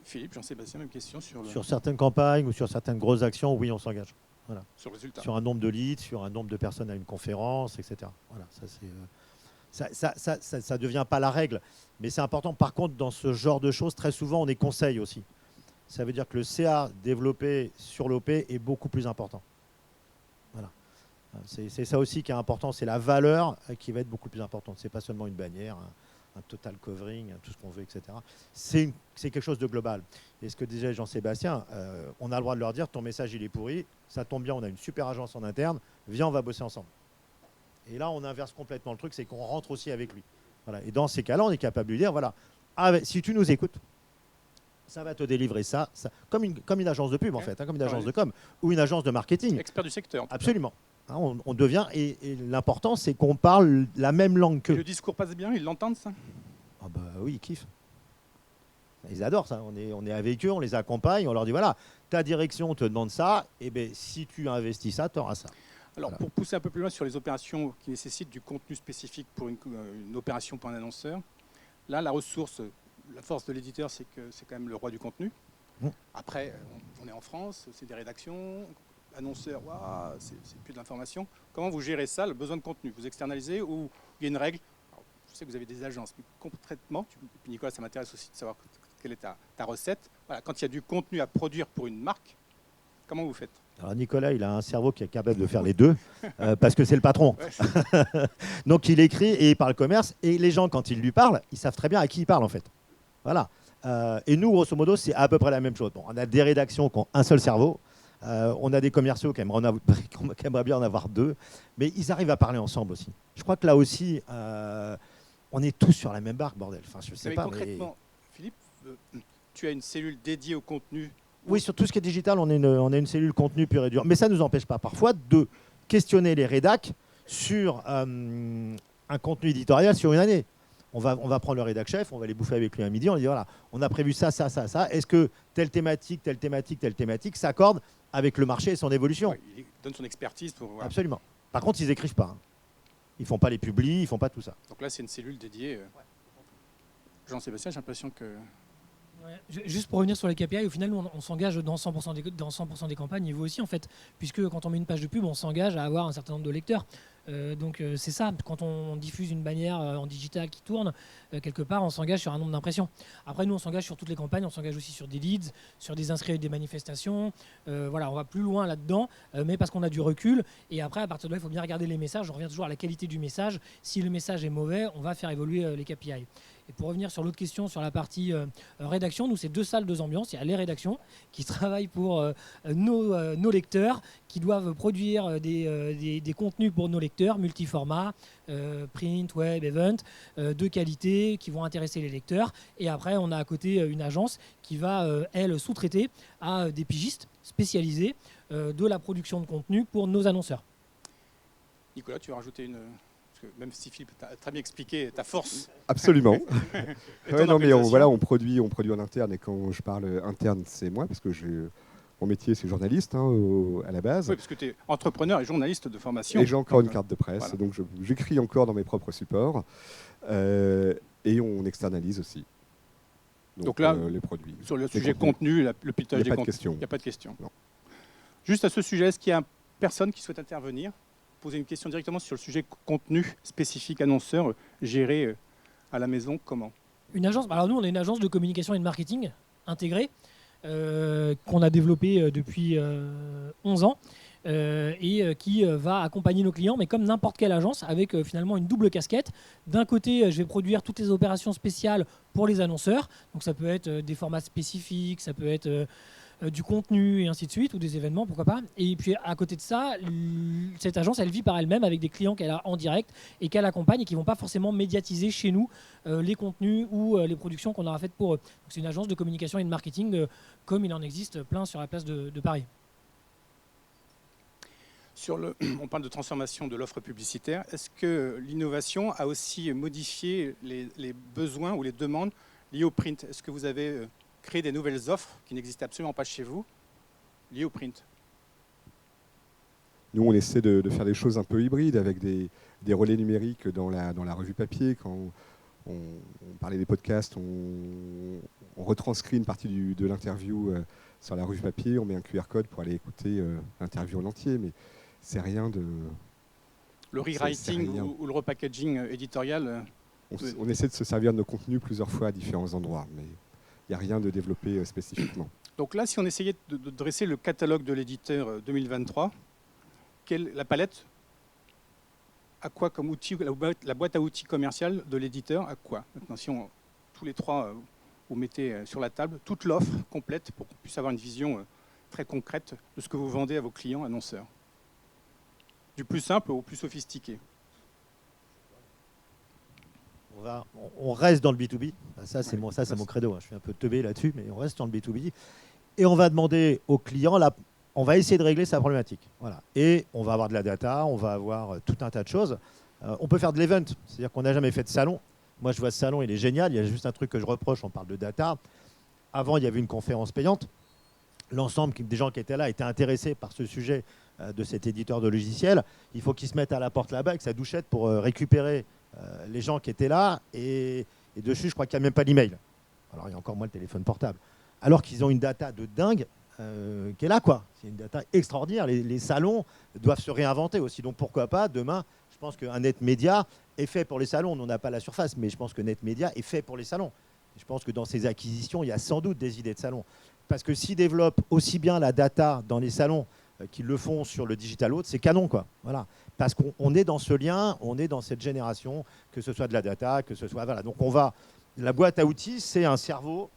Philippe, Jean-Sébastien, même question sur certaines campagnes ou sur certaines grosses actions, oui, on s'engage. Voilà. Sur le résultat. Sur un nombre de leads, sur un nombre de personnes à une conférence, etc. Voilà, ça ne devient pas la règle. Mais c'est important. Par contre, dans ce genre de choses, très souvent, on est conseil aussi. Ça veut dire que le CA développé sur l'OP est beaucoup plus important. Voilà. C'est ça aussi qui est important. C'est la valeur qui va être beaucoup plus importante. Ce n'est pas seulement une bannière, un total covering, tout ce qu'on veut, etc. C'est quelque chose de global. Et ce que disait Jean-Sébastien, on a le droit de leur dire, ton message, il est pourri, ça tombe bien, on a une super agence en interne, viens, on va bosser ensemble. Et là, on inverse complètement le truc, c'est qu'on rentre aussi avec lui. Voilà. Et dans ces cas-là, on est capable de lui dire, voilà, si tu nous écoutes, ça va te délivrer ça, comme une agence de pub en fait, comme une agence de com ou une agence de marketing. Expert du secteur. Absolument. On devient, et l'important c'est qu'on parle la même langue qu'eux. Le discours passe bien, ils l'entendent ça? Ah bah oui, ils kiffent. Ils adorent ça. On est avec eux, on les accompagne, on leur dit voilà, ta direction te demande ça, et ben si tu investis ça, tu auras ça. Alors, pour pousser un peu plus loin sur les opérations qui nécessitent du contenu spécifique pour une opération pour un annonceur, là, la ressource, la force de l'éditeur, c'est que c'est quand même le roi du contenu. Après, on est en France, c'est des rédactions, annonceurs, c'est plus de l'information. Comment vous gérez ça, le besoin de contenu? Vous externalisez ou il y a une règle? Alors, je sais que vous avez des agences, mais concrètement, puis Nicolas, ça m'intéresse aussi de savoir quelle est ta recette. Voilà, quand il y a du contenu à produire pour une marque, comment vous faites? Alors Nicolas, il a un cerveau qui est capable de faire les deux, parce que c'est le patron. Ouais. Donc il écrit et il parle commerce, et les gens, quand ils lui parlent, ils savent très bien à qui il parle en fait. Voilà. Et nous, grosso modo, c'est à peu près la même chose. Bon, on a des rédactions qui ont un seul cerveau, on a des commerciaux qui aimeraient bien en avoir deux, mais ils arrivent à parler ensemble aussi. Je crois que là aussi, on est tous sur la même barque, bordel. Enfin, je sais mais pas, concrètement, Philippe, tu as une cellule dédiée au contenu. Oui, sur tout ce qui est digital, on a une cellule contenu pure et dure. Mais ça ne nous empêche pas parfois de questionner les rédacs sur un contenu éditorial sur une année. On va prendre le rédac chef, on va les bouffer avec lui à midi, on lui dit voilà, on a prévu ça, ça, ça, ça. Est-ce que telle thématique s'accorde avec le marché et son évolution? Ouais, il donne son expertise pour... Voilà. Absolument. Par contre, ils écrivent pas. Ils font pas les publis, ils font pas tout ça. Donc là, c'est une cellule dédiée. Jean-Sébastien, j'ai l'impression que... Ouais. Juste pour revenir sur les KPI, au final, nous, on s'engage dans 100% des campagnes, et vous aussi en fait, puisque quand on met une page de pub, on s'engage à avoir un certain nombre de lecteurs. Donc c'est ça, quand on diffuse une bannière en digital qui tourne, quelque part, on s'engage sur un nombre d'impressions. Après, nous, on s'engage sur toutes les campagnes, on s'engage aussi sur des leads, sur des inscrits avec des manifestations. Voilà, on va plus loin là-dedans, mais parce qu'on a du recul. Et après, à partir de là, il faut bien regarder les messages. On revient toujours à la qualité du message. Si le message est mauvais, on va faire évoluer les KPI. Et pour revenir sur l'autre question, sur la partie rédaction, nous, c'est 2 salles, 2 ambiances. Il y a les rédactions qui travaillent pour nos lecteurs, qui doivent produire des contenus pour nos lecteurs, multiformat, print, web, event, de qualité, qui vont intéresser les lecteurs. Et après, on a à côté une agence qui va, elle, sous-traiter à des pigistes spécialisés de la production de contenu pour nos annonceurs. Nicolas, tu veux rajouter une... Parce que même si Philippe t'a très bien expliqué ta force. Absolument. Non, mais on produit en interne, et quand je parle interne, c'est moi, parce que mon métier, c'est journaliste à la base. Oui, parce que tu es entrepreneur et journaliste de formation. Et j'ai encore une carte de presse, voilà. Donc j'écris encore dans mes propres supports, et on externalise aussi. Donc là, les produits. Sur le sujet contenu, le pilotage des contenus, il n'y a pas de question. Non. Juste à ce sujet, est-ce qu'il y a personne qui souhaite intervenir, poser une question directement sur le sujet contenu spécifique annonceur géré à la maison, comment? Une agence, alors nous on est une agence de communication et de marketing intégrée qu'on a développée depuis 11 ans et qui va accompagner nos clients, mais comme n'importe quelle agence, avec finalement une double casquette. D'un côté, je vais produire toutes les opérations spéciales pour les annonceurs, donc ça peut être des formats spécifiques, ça peut être du contenu et ainsi de suite, ou des événements, pourquoi pas. Et puis à côté de ça, cette agence, elle vit par elle-même avec des clients qu'elle a en direct et qu'elle accompagne et qui ne vont pas forcément médiatiser chez nous les contenus ou les productions qu'on aura faites pour eux. Donc, c'est une agence de communication et de marketing comme il en existe plein sur la place de Paris. On parle de transformation de l'offre publicitaire. Est-ce que l'innovation a aussi modifié les besoins ou les demandes liées au print? Est-ce que vous avez créé des nouvelles offres qui n'existaient absolument pas chez vous, liées au print? Nous, on essaie de faire des choses un peu hybrides avec des relais numériques dans la revue papier. Quand on parlait des podcasts, on retranscrit une partie de l'interview sur la revue papier, on met un QR code pour aller écouter l'interview en entier, mais c'est rien de... Le rewriting ou le repackaging éditorial on essaie de se servir de nos contenus plusieurs fois à différents endroits, mais il n'y a rien de développé spécifiquement. Donc là, si on essayait de dresser le catalogue de l'éditeur 2023, la palette, à quoi comme outil, la boîte à outils commerciale de l'éditeur, à quoi? Maintenant, si tous les trois, vous mettez sur la table toute l'offre complète pour qu'on puisse avoir une vision très concrète de ce que vous vendez à vos clients annonceurs. Du plus simple au plus sophistiqué. on reste dans le B2B. Ça, c'est mon credo. Je suis un peu teubé là-dessus, mais on reste dans le B2B. Et on va demander au client, on va essayer de régler sa problématique. Voilà. Et on va avoir de la data, on va avoir tout un tas de choses. On peut faire de l'event, c'est-à-dire qu'on n'a jamais fait de salon. Moi, je vois ce salon, il est génial. Il y a juste un truc que je reproche, on parle de data. Avant, il y avait une conférence payante. L'ensemble des gens qui étaient là étaient intéressés par ce sujet de cet éditeur de logiciels. Il faut qu'ils se mettent à la porte là-bas avec sa douchette pour récupérer les gens qui étaient là. Et dessus, je crois qu'il n'y a même pas d'email. Alors, il y a encore moins le téléphone portable. Alors qu'ils ont une data de dingue qui est là, quoi. C'est une data extraordinaire. Les salons doivent se réinventer aussi. Donc, pourquoi pas, demain, je pense qu'un NetMedia est fait pour les salons. On n'a pas la surface, mais je pense que NetMedia est fait pour les salons. Je pense que dans ces acquisitions, il y a sans doute des idées de salons. Parce que s'ils développent aussi bien la data dans les salons qu'ils le font sur le Digital Auth, c'est canon, quoi. Voilà. Parce qu'on est dans ce lien, on est dans cette génération, que ce soit de la data, que ce soit... Voilà. Donc la boîte à outils, c'est un cerveau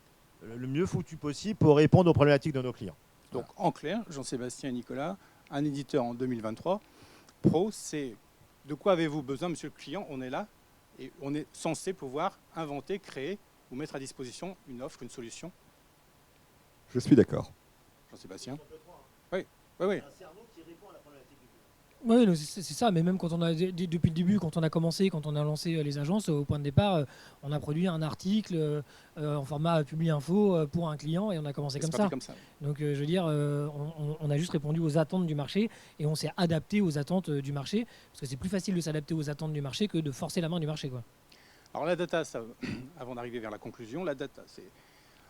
le mieux foutu possible pour répondre aux problématiques de nos clients. Donc en clair, Jean-Sébastien et Nicolas, un éditeur en 2023, Pro, c'est de quoi avez-vous besoin, monsieur le client? On est là et on est censé pouvoir inventer, créer ou mettre à disposition une offre, une solution. Je suis d'accord. Jean-Sébastien? Oui, oui, oui. Oui, c'est ça, mais même quand on a depuis le début, quand on a commencé, quand on a lancé les agences, au point de départ, on a produit un article en format publi info pour un client et on a commencé comme ça. Donc je veux dire, on a juste répondu aux attentes du marché et on s'est adapté aux attentes du marché, parce que c'est plus facile de s'adapter aux attentes du marché que de forcer la main du marché, quoi. Alors la data, ça, avant d'arriver vers la conclusion, la data, c'est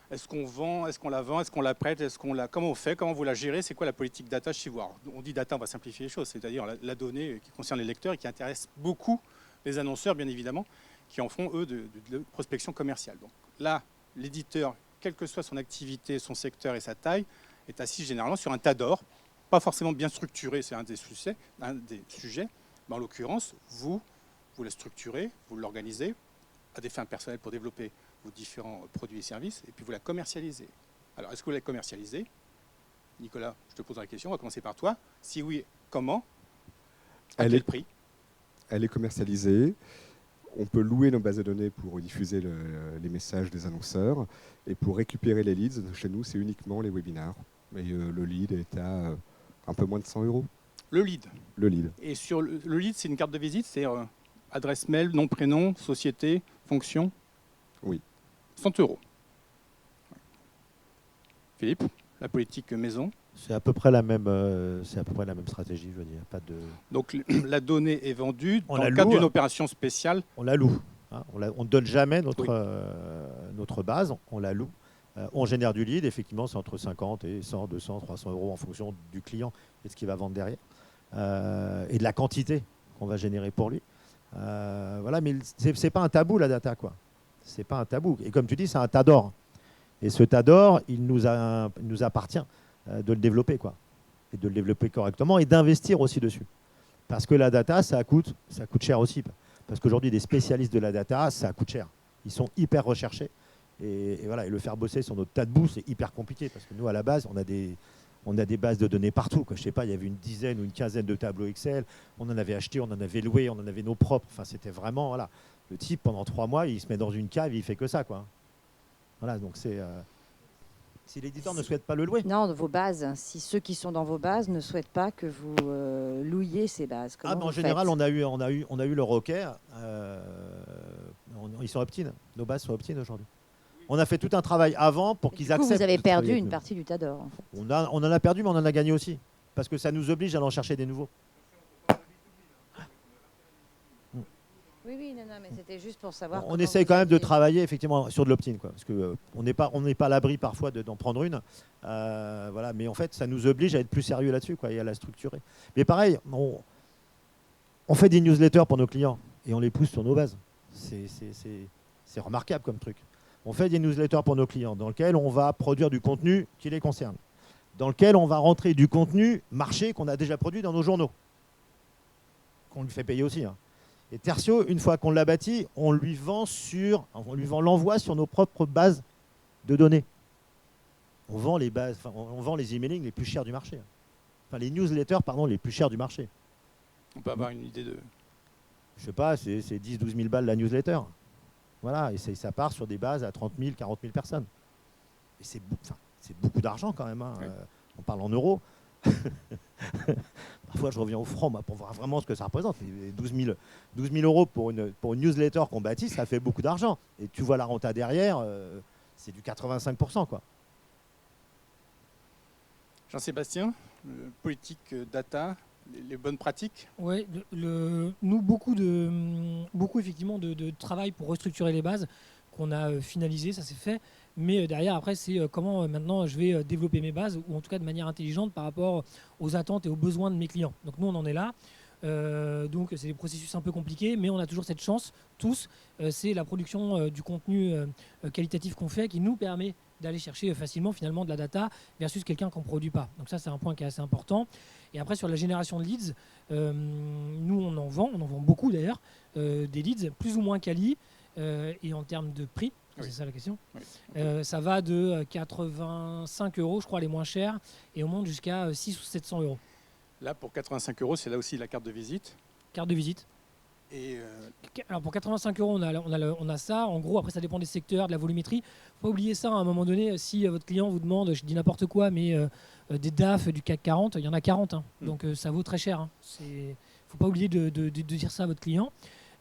est-ce qu'on vend, est-ce qu'on la vend, est-ce qu'on la prête, comment on fait, comment vous la gérez, c'est quoi la politique data chez vous? Alors, on dit data, on va simplifier les choses, c'est-à-dire la donnée qui concerne les lecteurs et qui intéresse beaucoup les annonceurs, bien évidemment, qui en font, eux, de prospection commerciale. Donc là, l'éditeur, quelle que soit son activité, son secteur et sa taille, est assis généralement sur un tas d'or, pas forcément bien structuré, c'est un des sujets, mais en l'occurrence, vous la structurez, vous l'organisez à des fins personnelles pour développer vos différents produits et services, et puis vous la commercialisez. Alors, est-ce que vous la commercialisez? Nicolas, je te pose la question, on va commencer par toi. Si oui, comment? À quel prix? Elle est commercialisée. On peut louer nos bases de données pour diffuser les messages des annonceurs. Et pour récupérer les leads, chez nous, c'est uniquement les webinars. Et le lead est à un peu moins de 100 €. Le lead? Le lead. Et sur le lead, c'est une carte de visite, c'est adresse mail, nom, prénom, société, fonction? Oui. 100 €. Philippe, la politique maison? C'est à peu près la même stratégie, je veux dire. Pas de... Donc la donnée est vendue On dans la le cadre loue. d'une opération spéciale. On la loue. Hein. On ne donne jamais notre base, on la loue. On génère du lead, effectivement, c'est entre 50 et 100, 200, 300 € en fonction du client et de ce qu'il va vendre derrière. Et de la quantité qu'on va générer pour lui. Voilà, mais c'est pas un tabou, la data, quoi. C'est pas un tabou. Et comme tu dis, c'est un tas d'or. Et ce tas d'or, il nous appartient de le développer, quoi. Et de le développer correctement et d'investir aussi dessus. Parce que la data, ça coûte cher aussi. Parce qu'aujourd'hui, des spécialistes de la data, ça coûte cher. Ils sont hyper recherchés. Et voilà, et le faire bosser sur notre tas de boue, c'est hyper compliqué. Parce que nous, à la base, on a des bases de données partout, quoi. Je sais pas, il y avait une dizaine ou une quinzaine de tableaux Excel. On en avait acheté, on en avait loué, on en avait nos propres. Enfin, c'était vraiment, voilà. Le type, pendant 3 mois, il se met dans une cave, il fait que ça, quoi. Voilà, donc c'est... Si l'éditeur ne souhaite pas le louer. Non, vos bases. Si ceux qui sont dans vos bases ne souhaitent pas que vous louiez ces bases, comment En vous général, faites? on a eu le Rocker. Ils sont opt-in. Nos bases sont opt-in aujourd'hui. On a fait tout un travail avant pour qu'ils acceptent. Vous avez de travailler perdu avec une nous. partie du tas d'or, en fait. On en a perdu, mais on en a gagné aussi. Parce que ça nous oblige à en chercher des nouveaux. Oui, non, mais c'était juste pour savoir. On essaye quand même de travailler effectivement sur de l'opt-in, quoi, parce que on n'est pas à l'abri parfois d'en prendre une, voilà. Mais en fait, ça nous oblige à être plus sérieux là-dessus, quoi, et à la structurer. Mais pareil, on fait des newsletters pour nos clients et on les pousse sur nos bases. C'est remarquable comme truc. On fait des newsletters pour nos clients dans lesquels on va produire du contenu qui les concerne, dans lequel on va rentrer du contenu marché qu'on a déjà produit dans nos journaux, qu'on lui fait payer aussi, hein. Et Tertio, une fois qu'on l'a bâti, on lui vend l'envoi sur nos propres bases de données. On vend les emailing les plus chers du marché. Enfin, les newsletters, pardon, les plus chers du marché. On peut avoir une idée de... Je sais pas, c'est 10-12 000 balles la newsletter. Voilà, et ça part sur des bases à 30 000, 40 000 personnes. Et c'est beaucoup d'argent quand même. Hein. Oui. On parle en euros. Parfois, je reviens au franc pour voir vraiment ce que ça représente. Mais 12 000 euros pour une newsletter qu'on bâtit, ça fait beaucoup d'argent. Et tu vois la renta derrière, c'est du 85%. Quoi. Jean-Sébastien, politique data, les bonnes pratiques. Ouais, nous, beaucoup effectivement de travail pour restructurer les bases qu'on a finalisé, ça s'est fait. Mais derrière, après, c'est comment maintenant je vais développer mes bases, ou en tout cas de manière intelligente par rapport aux attentes et aux besoins de mes clients. Donc nous, on en est là. Donc c'est des processus un peu compliqués, mais on a toujours cette chance, tous, c'est la production du contenu qualitatif qu'on fait qui nous permet d'aller chercher facilement finalement de la data versus quelqu'un qu'on ne produit pas. Donc ça, c'est un point qui est assez important. Et après, sur la génération de leads, nous, on en vend beaucoup d'ailleurs, des leads plus ou moins quali, et en termes de prix, Oui. c'est ça la question. Oui. Ça va de 85 euros, je crois, les moins chers, et on monte jusqu'à 600 ou 700 euros. Là, pour 85 euros, c'est là aussi la carte de visite. Carte de visite. Et Alors pour 85 euros, on a ça. En gros, après, ça dépend des secteurs, de la volumétrie. Il ne faut pas oublier ça à un moment donné. Si votre client vous demande, je dis n'importe quoi, mais des DAF du CAC 40, il y en a 40. Hein. Donc ça vaut très cher. Il ne faut pas oublier de dire ça à votre client.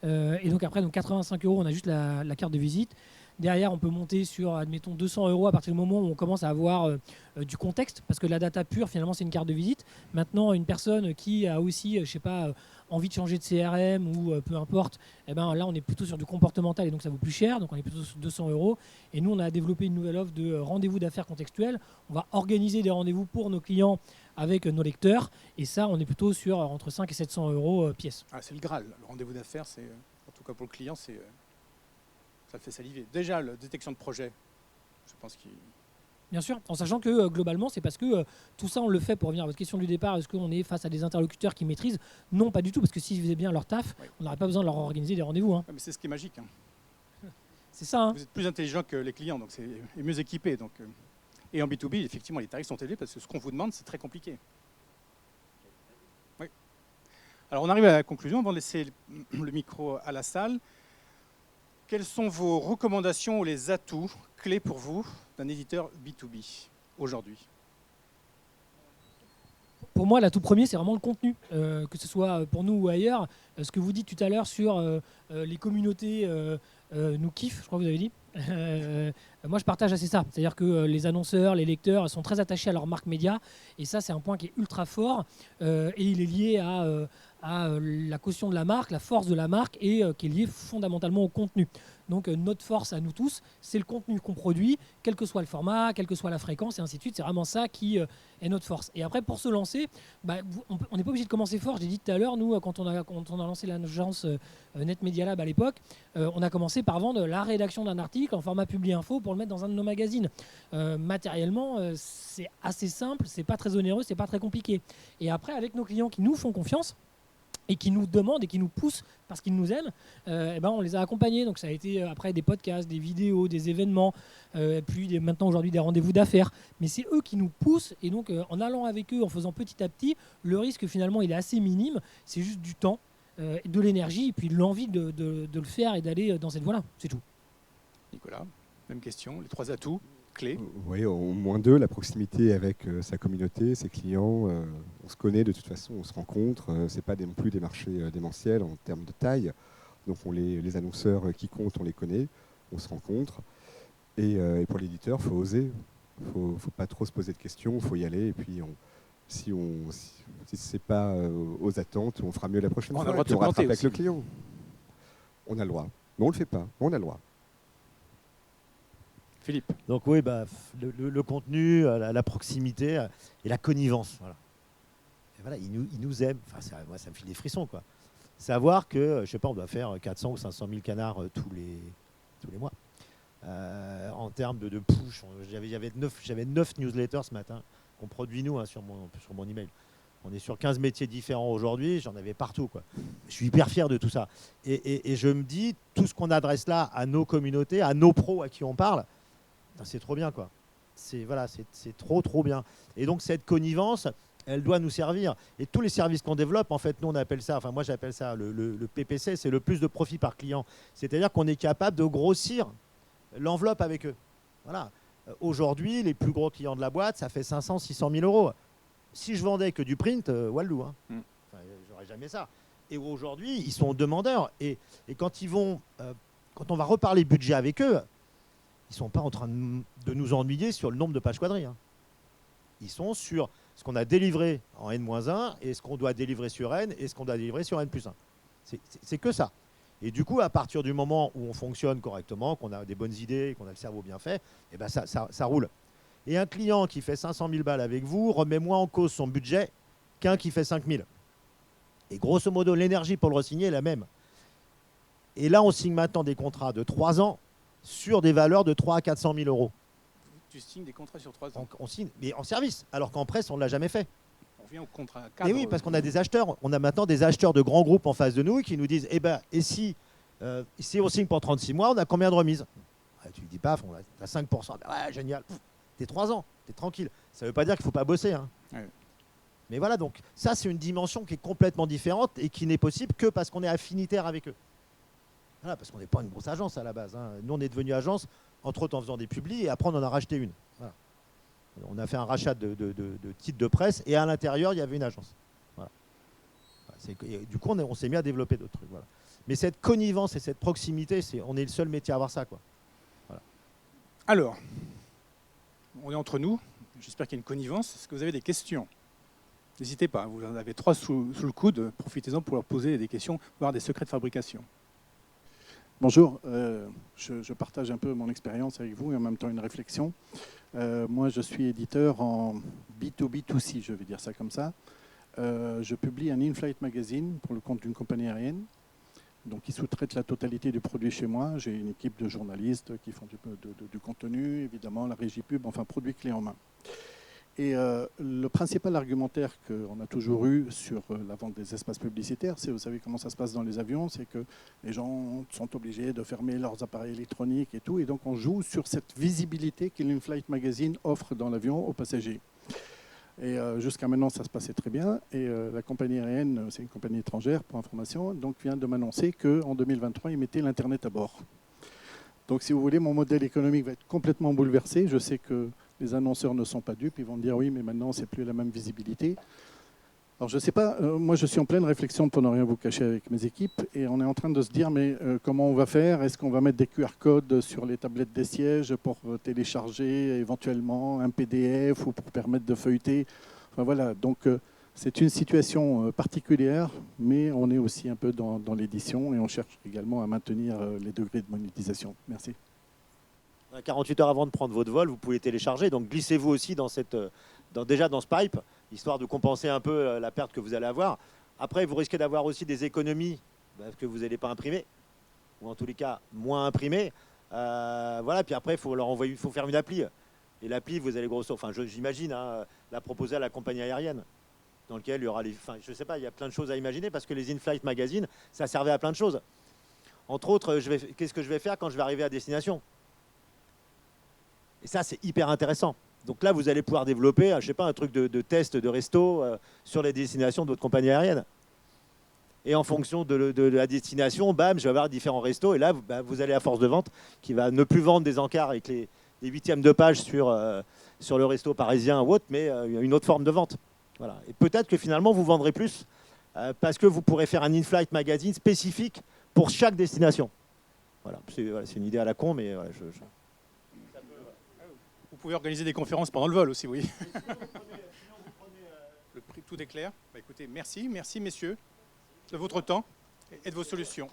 Et donc après, 85 euros, on a juste la carte de visite. Derrière, on peut monter sur, admettons, 200 euros à partir du moment où on commence à avoir du contexte, parce que la data pure, finalement, c'est une carte de visite. Maintenant, une personne qui a aussi, je sais pas, envie de changer de CRM ou peu importe, eh ben, là, on est plutôt sur du comportemental et donc ça vaut plus cher. Donc, on est plutôt sur 200 euros. Et nous, on a développé une nouvelle offre de rendez-vous d'affaires contextuels. On va organiser des rendez-vous pour nos clients avec nos lecteurs. Et ça, on est plutôt sur entre 5 et 700 euros pièce. c'est le Graal. Le rendez-vous d'affaires, c'est, en tout cas pour le client, ça le fait saliver. Déjà, la détection de projet, je pense qu'il... Bien sûr, en sachant que globalement, c'est parce que tout ça, on le fait pour revenir à votre question du départ. Est-ce qu'on est face à des interlocuteurs qui maîtrisent? Non, pas du tout, parce que s'ils faisaient bien leur taf, Oui. on n'aurait pas besoin de leur organiser des rendez-vous. Hein. Mais c'est ce qui est magique. Hein. C'est ça. Hein. Vous êtes plus intelligent que les clients, donc et mieux équipé. Donc, et en B2B, effectivement, les tarifs sont élevés parce que ce qu'on vous demande, c'est très compliqué. Oui. Alors, on arrive à la conclusion. On va laisser le micro à la salle. Quelles sont vos recommandations ou les atouts clés pour vous d'un éditeur B2B aujourd'hui? Pour moi, l'atout premier, c'est vraiment le contenu, que ce soit pour nous ou ailleurs. Ce que vous dites tout à l'heure sur les communautés nous kiffent, je crois que vous avez dit. Moi, je partage assez ça. C'est-à-dire que les annonceurs, les lecteurs sont très attachés à leur marque média. Et ça, c'est un point qui est ultra fort. Et il est lié à la caution de la marque, la force de la marque, et qui est lié fondamentalement au contenu. Donc notre force à nous tous, c'est le contenu qu'on produit, quel que soit le format, quelle que soit la fréquence, et ainsi de suite. C'est vraiment ça qui est notre force. Et après, pour se lancer, on n'est pas obligé de commencer fort. Je l'ai dit tout à l'heure, nous, quand on a lancé l'agence Net Media Lab à l'époque, on a commencé par vendre la rédaction d'un article en format Publi Info pour le mettre dans un de nos magazines. Matériellement, c'est assez simple, c'est pas très onéreux, c'est pas très compliqué. Et après, avec nos clients qui nous font confiance, et qui nous demandent et qui nous poussent parce qu'ils nous aiment, on les a accompagnés. Donc ça a été après des podcasts, des vidéos, des événements, puis maintenant aujourd'hui des rendez-vous d'affaires. Mais c'est eux qui nous poussent, et donc en allant avec eux, en faisant petit à petit, le risque finalement il est assez minime. C'est juste du temps, de l'énergie et puis l'envie de le faire et d'aller dans cette voie-là. C'est tout. Nicolas, même question. Les 3 atouts clés. Oui, au moins 2, la proximité avec sa communauté, ses clients. On se connaît de toute façon, on se rencontre. Ce n'est pas non plus des marchés démentiels en termes de taille. Donc les annonceurs qui comptent, on les connaît, on se rencontre. Et pour l'éditeur, il faut oser. Il ne faut pas trop se poser de questions, il faut y aller. Et puis si ce n'est pas aux attentes, on fera mieux la prochaine On a fois. le droit de Puis se on rattrape planter avec aussi. le client. On a le droit. Mais on ne le fait pas, on a le droit. Philippe. Donc oui, le contenu, la proximité et la connivence. Voilà. Et voilà, ils nous aiment. Enfin, moi, ça me file des frissons, quoi. Savoir que, je sais pas, on doit faire 400 ou 500 000 canards tous les mois. En termes de push, j'avais 9 newsletters ce matin qu'on produit nous sur mon email. On est sur 15 métiers différents aujourd'hui, j'en avais partout, quoi. Je suis hyper fier de tout ça. Et je me dis, tout ce qu'on adresse là à nos communautés, à nos pros à qui on parle, c'est trop bien, quoi. C'est trop bien. Et donc cette connivence, elle doit nous servir. Et tous les services qu'on développe, en fait, nous on appelle ça, enfin moi j'appelle ça le PPC, c'est le plus de profit par client. C'est-à-dire qu'on est capable de grossir l'enveloppe avec eux. Voilà. Aujourd'hui, les plus gros clients de la boîte, ça fait 500, 600 000 euros. Si je vendais que du print, wallou, hein. Enfin, j'aurais jamais ça. Et aujourd'hui, ils sont demandeurs. Et quand ils vont, quand on va reparler budget avec eux, ils ne sont pas en train de nous ennuyer sur le nombre de pages quadrillées, hein. Ils sont sur ce qu'on a délivré en N-1 et ce qu'on doit délivrer sur N et ce qu'on doit délivrer sur N+1. C'est que ça. Et du coup, à partir du moment où on fonctionne correctement, qu'on a des bonnes idées, qu'on a le cerveau bien fait, et ben ça roule. Et un client qui fait 500 000 balles avec vous remet moins en cause son budget qu'un qui fait 5 000. Et grosso modo, l'énergie pour le re-signer est la même. Et là, on signe maintenant des contrats de 3 ans sur des valeurs de 300 à 400 000 euros. Tu signes des contrats sur 3 ans. On signe, mais en service, alors qu'en presse, on ne l'a jamais fait. On vient au contrat cadre. Et oui, parce qu'on a des acheteurs. On a maintenant des acheteurs de grands groupes en face de nous qui nous disent si on signe pour 36 mois, on a combien de remises? Tu lui dis paf, on a 5%. Ouais, génial. T'es 3 ans, t'es tranquille. Ça ne veut pas dire qu'il ne faut pas bosser, hein. Ouais. Mais voilà, donc ça, c'est une dimension qui est complètement différente et qui n'est possible que parce qu'on est affinitaire avec eux. Voilà, parce qu'on n'est pas une grosse agence à la base, hein. Nous, on est devenu agence, entre autres en faisant des publis, et après, on en a racheté une. Voilà. On a fait un rachat de titres de presse, et à l'intérieur, il y avait une agence. Voilà. Du coup, on s'est mis à développer d'autres trucs. Voilà. Mais cette connivence et cette proximité, on est le seul métier à avoir ça, quoi. Voilà. Alors, on est entre nous. J'espère qu'il y a une connivence. Est-ce que vous avez des questions? N'hésitez pas, vous en avez 3 sous le coude. Profitez-en pour leur poser des questions, voire des secrets de fabrication. Bonjour, je partage un peu mon expérience avec vous et en même temps une réflexion. Moi, je suis éditeur en B2B2C, je vais dire ça comme ça. Je publie un in-flight magazine pour le compte d'une compagnie aérienne. Donc, qui sous-traite la totalité du produit chez moi. J'ai une équipe de journalistes qui font du contenu, évidemment, la régie pub, enfin, produit clé en main. Et le principal argumentaire qu'on a toujours eu sur la vente des espaces publicitaires, c'est, vous savez comment ça se passe dans les avions, c'est que les gens sont obligés de fermer leurs appareils électroniques et tout, et donc on joue sur cette visibilité qu'In-Flight Magazine offre dans l'avion aux passagers. Et jusqu'à maintenant, ça se passait très bien. Et la compagnie aérienne, c'est une compagnie étrangère, pour information, donc vient de m'annoncer qu'en 2023, ils mettaient l'Internet à bord. Donc, si vous voulez, mon modèle économique va être complètement bouleversé. Je sais que les annonceurs ne sont pas dupes. Ils vont me dire oui, mais maintenant, c'est plus la même visibilité. Alors, je ne sais pas. Moi, je suis en pleine réflexion pour ne rien vous cacher avec mes équipes. Et on est en train de se dire, mais comment on va faire? Est-ce qu'on va mettre des QR codes sur les tablettes des sièges pour télécharger éventuellement un PDF ou pour permettre de feuilleter? Enfin, voilà. Donc, c'est une situation particulière, mais on est aussi un peu dans l'édition et on cherche également à maintenir les degrés de monétisation. Merci. 48 heures avant de prendre votre vol, vous pouvez télécharger. Donc glissez-vous aussi déjà dans ce pipe, histoire de compenser un peu la perte que vous allez avoir. Après, vous risquez d'avoir aussi des économies parce que vous n'allez pas imprimer, ou en tous les cas moins imprimer. Voilà. Puis après, il faut leur envoyer, il faut faire une appli. Et l'appli, vous allez j'imagine, la proposer à la compagnie aérienne, dans lequel il y aura je sais pas, il y a plein de choses à imaginer parce que les in-flight magazines, ça servait à plein de choses. Entre autres, qu'est-ce que je vais faire quand je vais arriver à destination? Et ça, c'est hyper intéressant. Donc là, vous allez pouvoir développer, je sais pas, un truc de test de resto sur les destinations de votre compagnie aérienne. Et en fonction de la destination, bam, je vais avoir différents restos. Et là, vous allez à force de vente qui va ne plus vendre des encarts avec les 8e de page sur le resto parisien ou autre, mais une autre forme de vente. Voilà. Et peut-être que finalement, vous vendrez plus parce que vous pourrez faire un in-flight magazine spécifique pour chaque destination. Voilà. C'est une idée à la con, mais voilà, Vous pouvez organiser des conférences pendant le vol aussi, oui. Le prix, tout est clair. Écoutez, merci messieurs de votre temps et de vos solutions.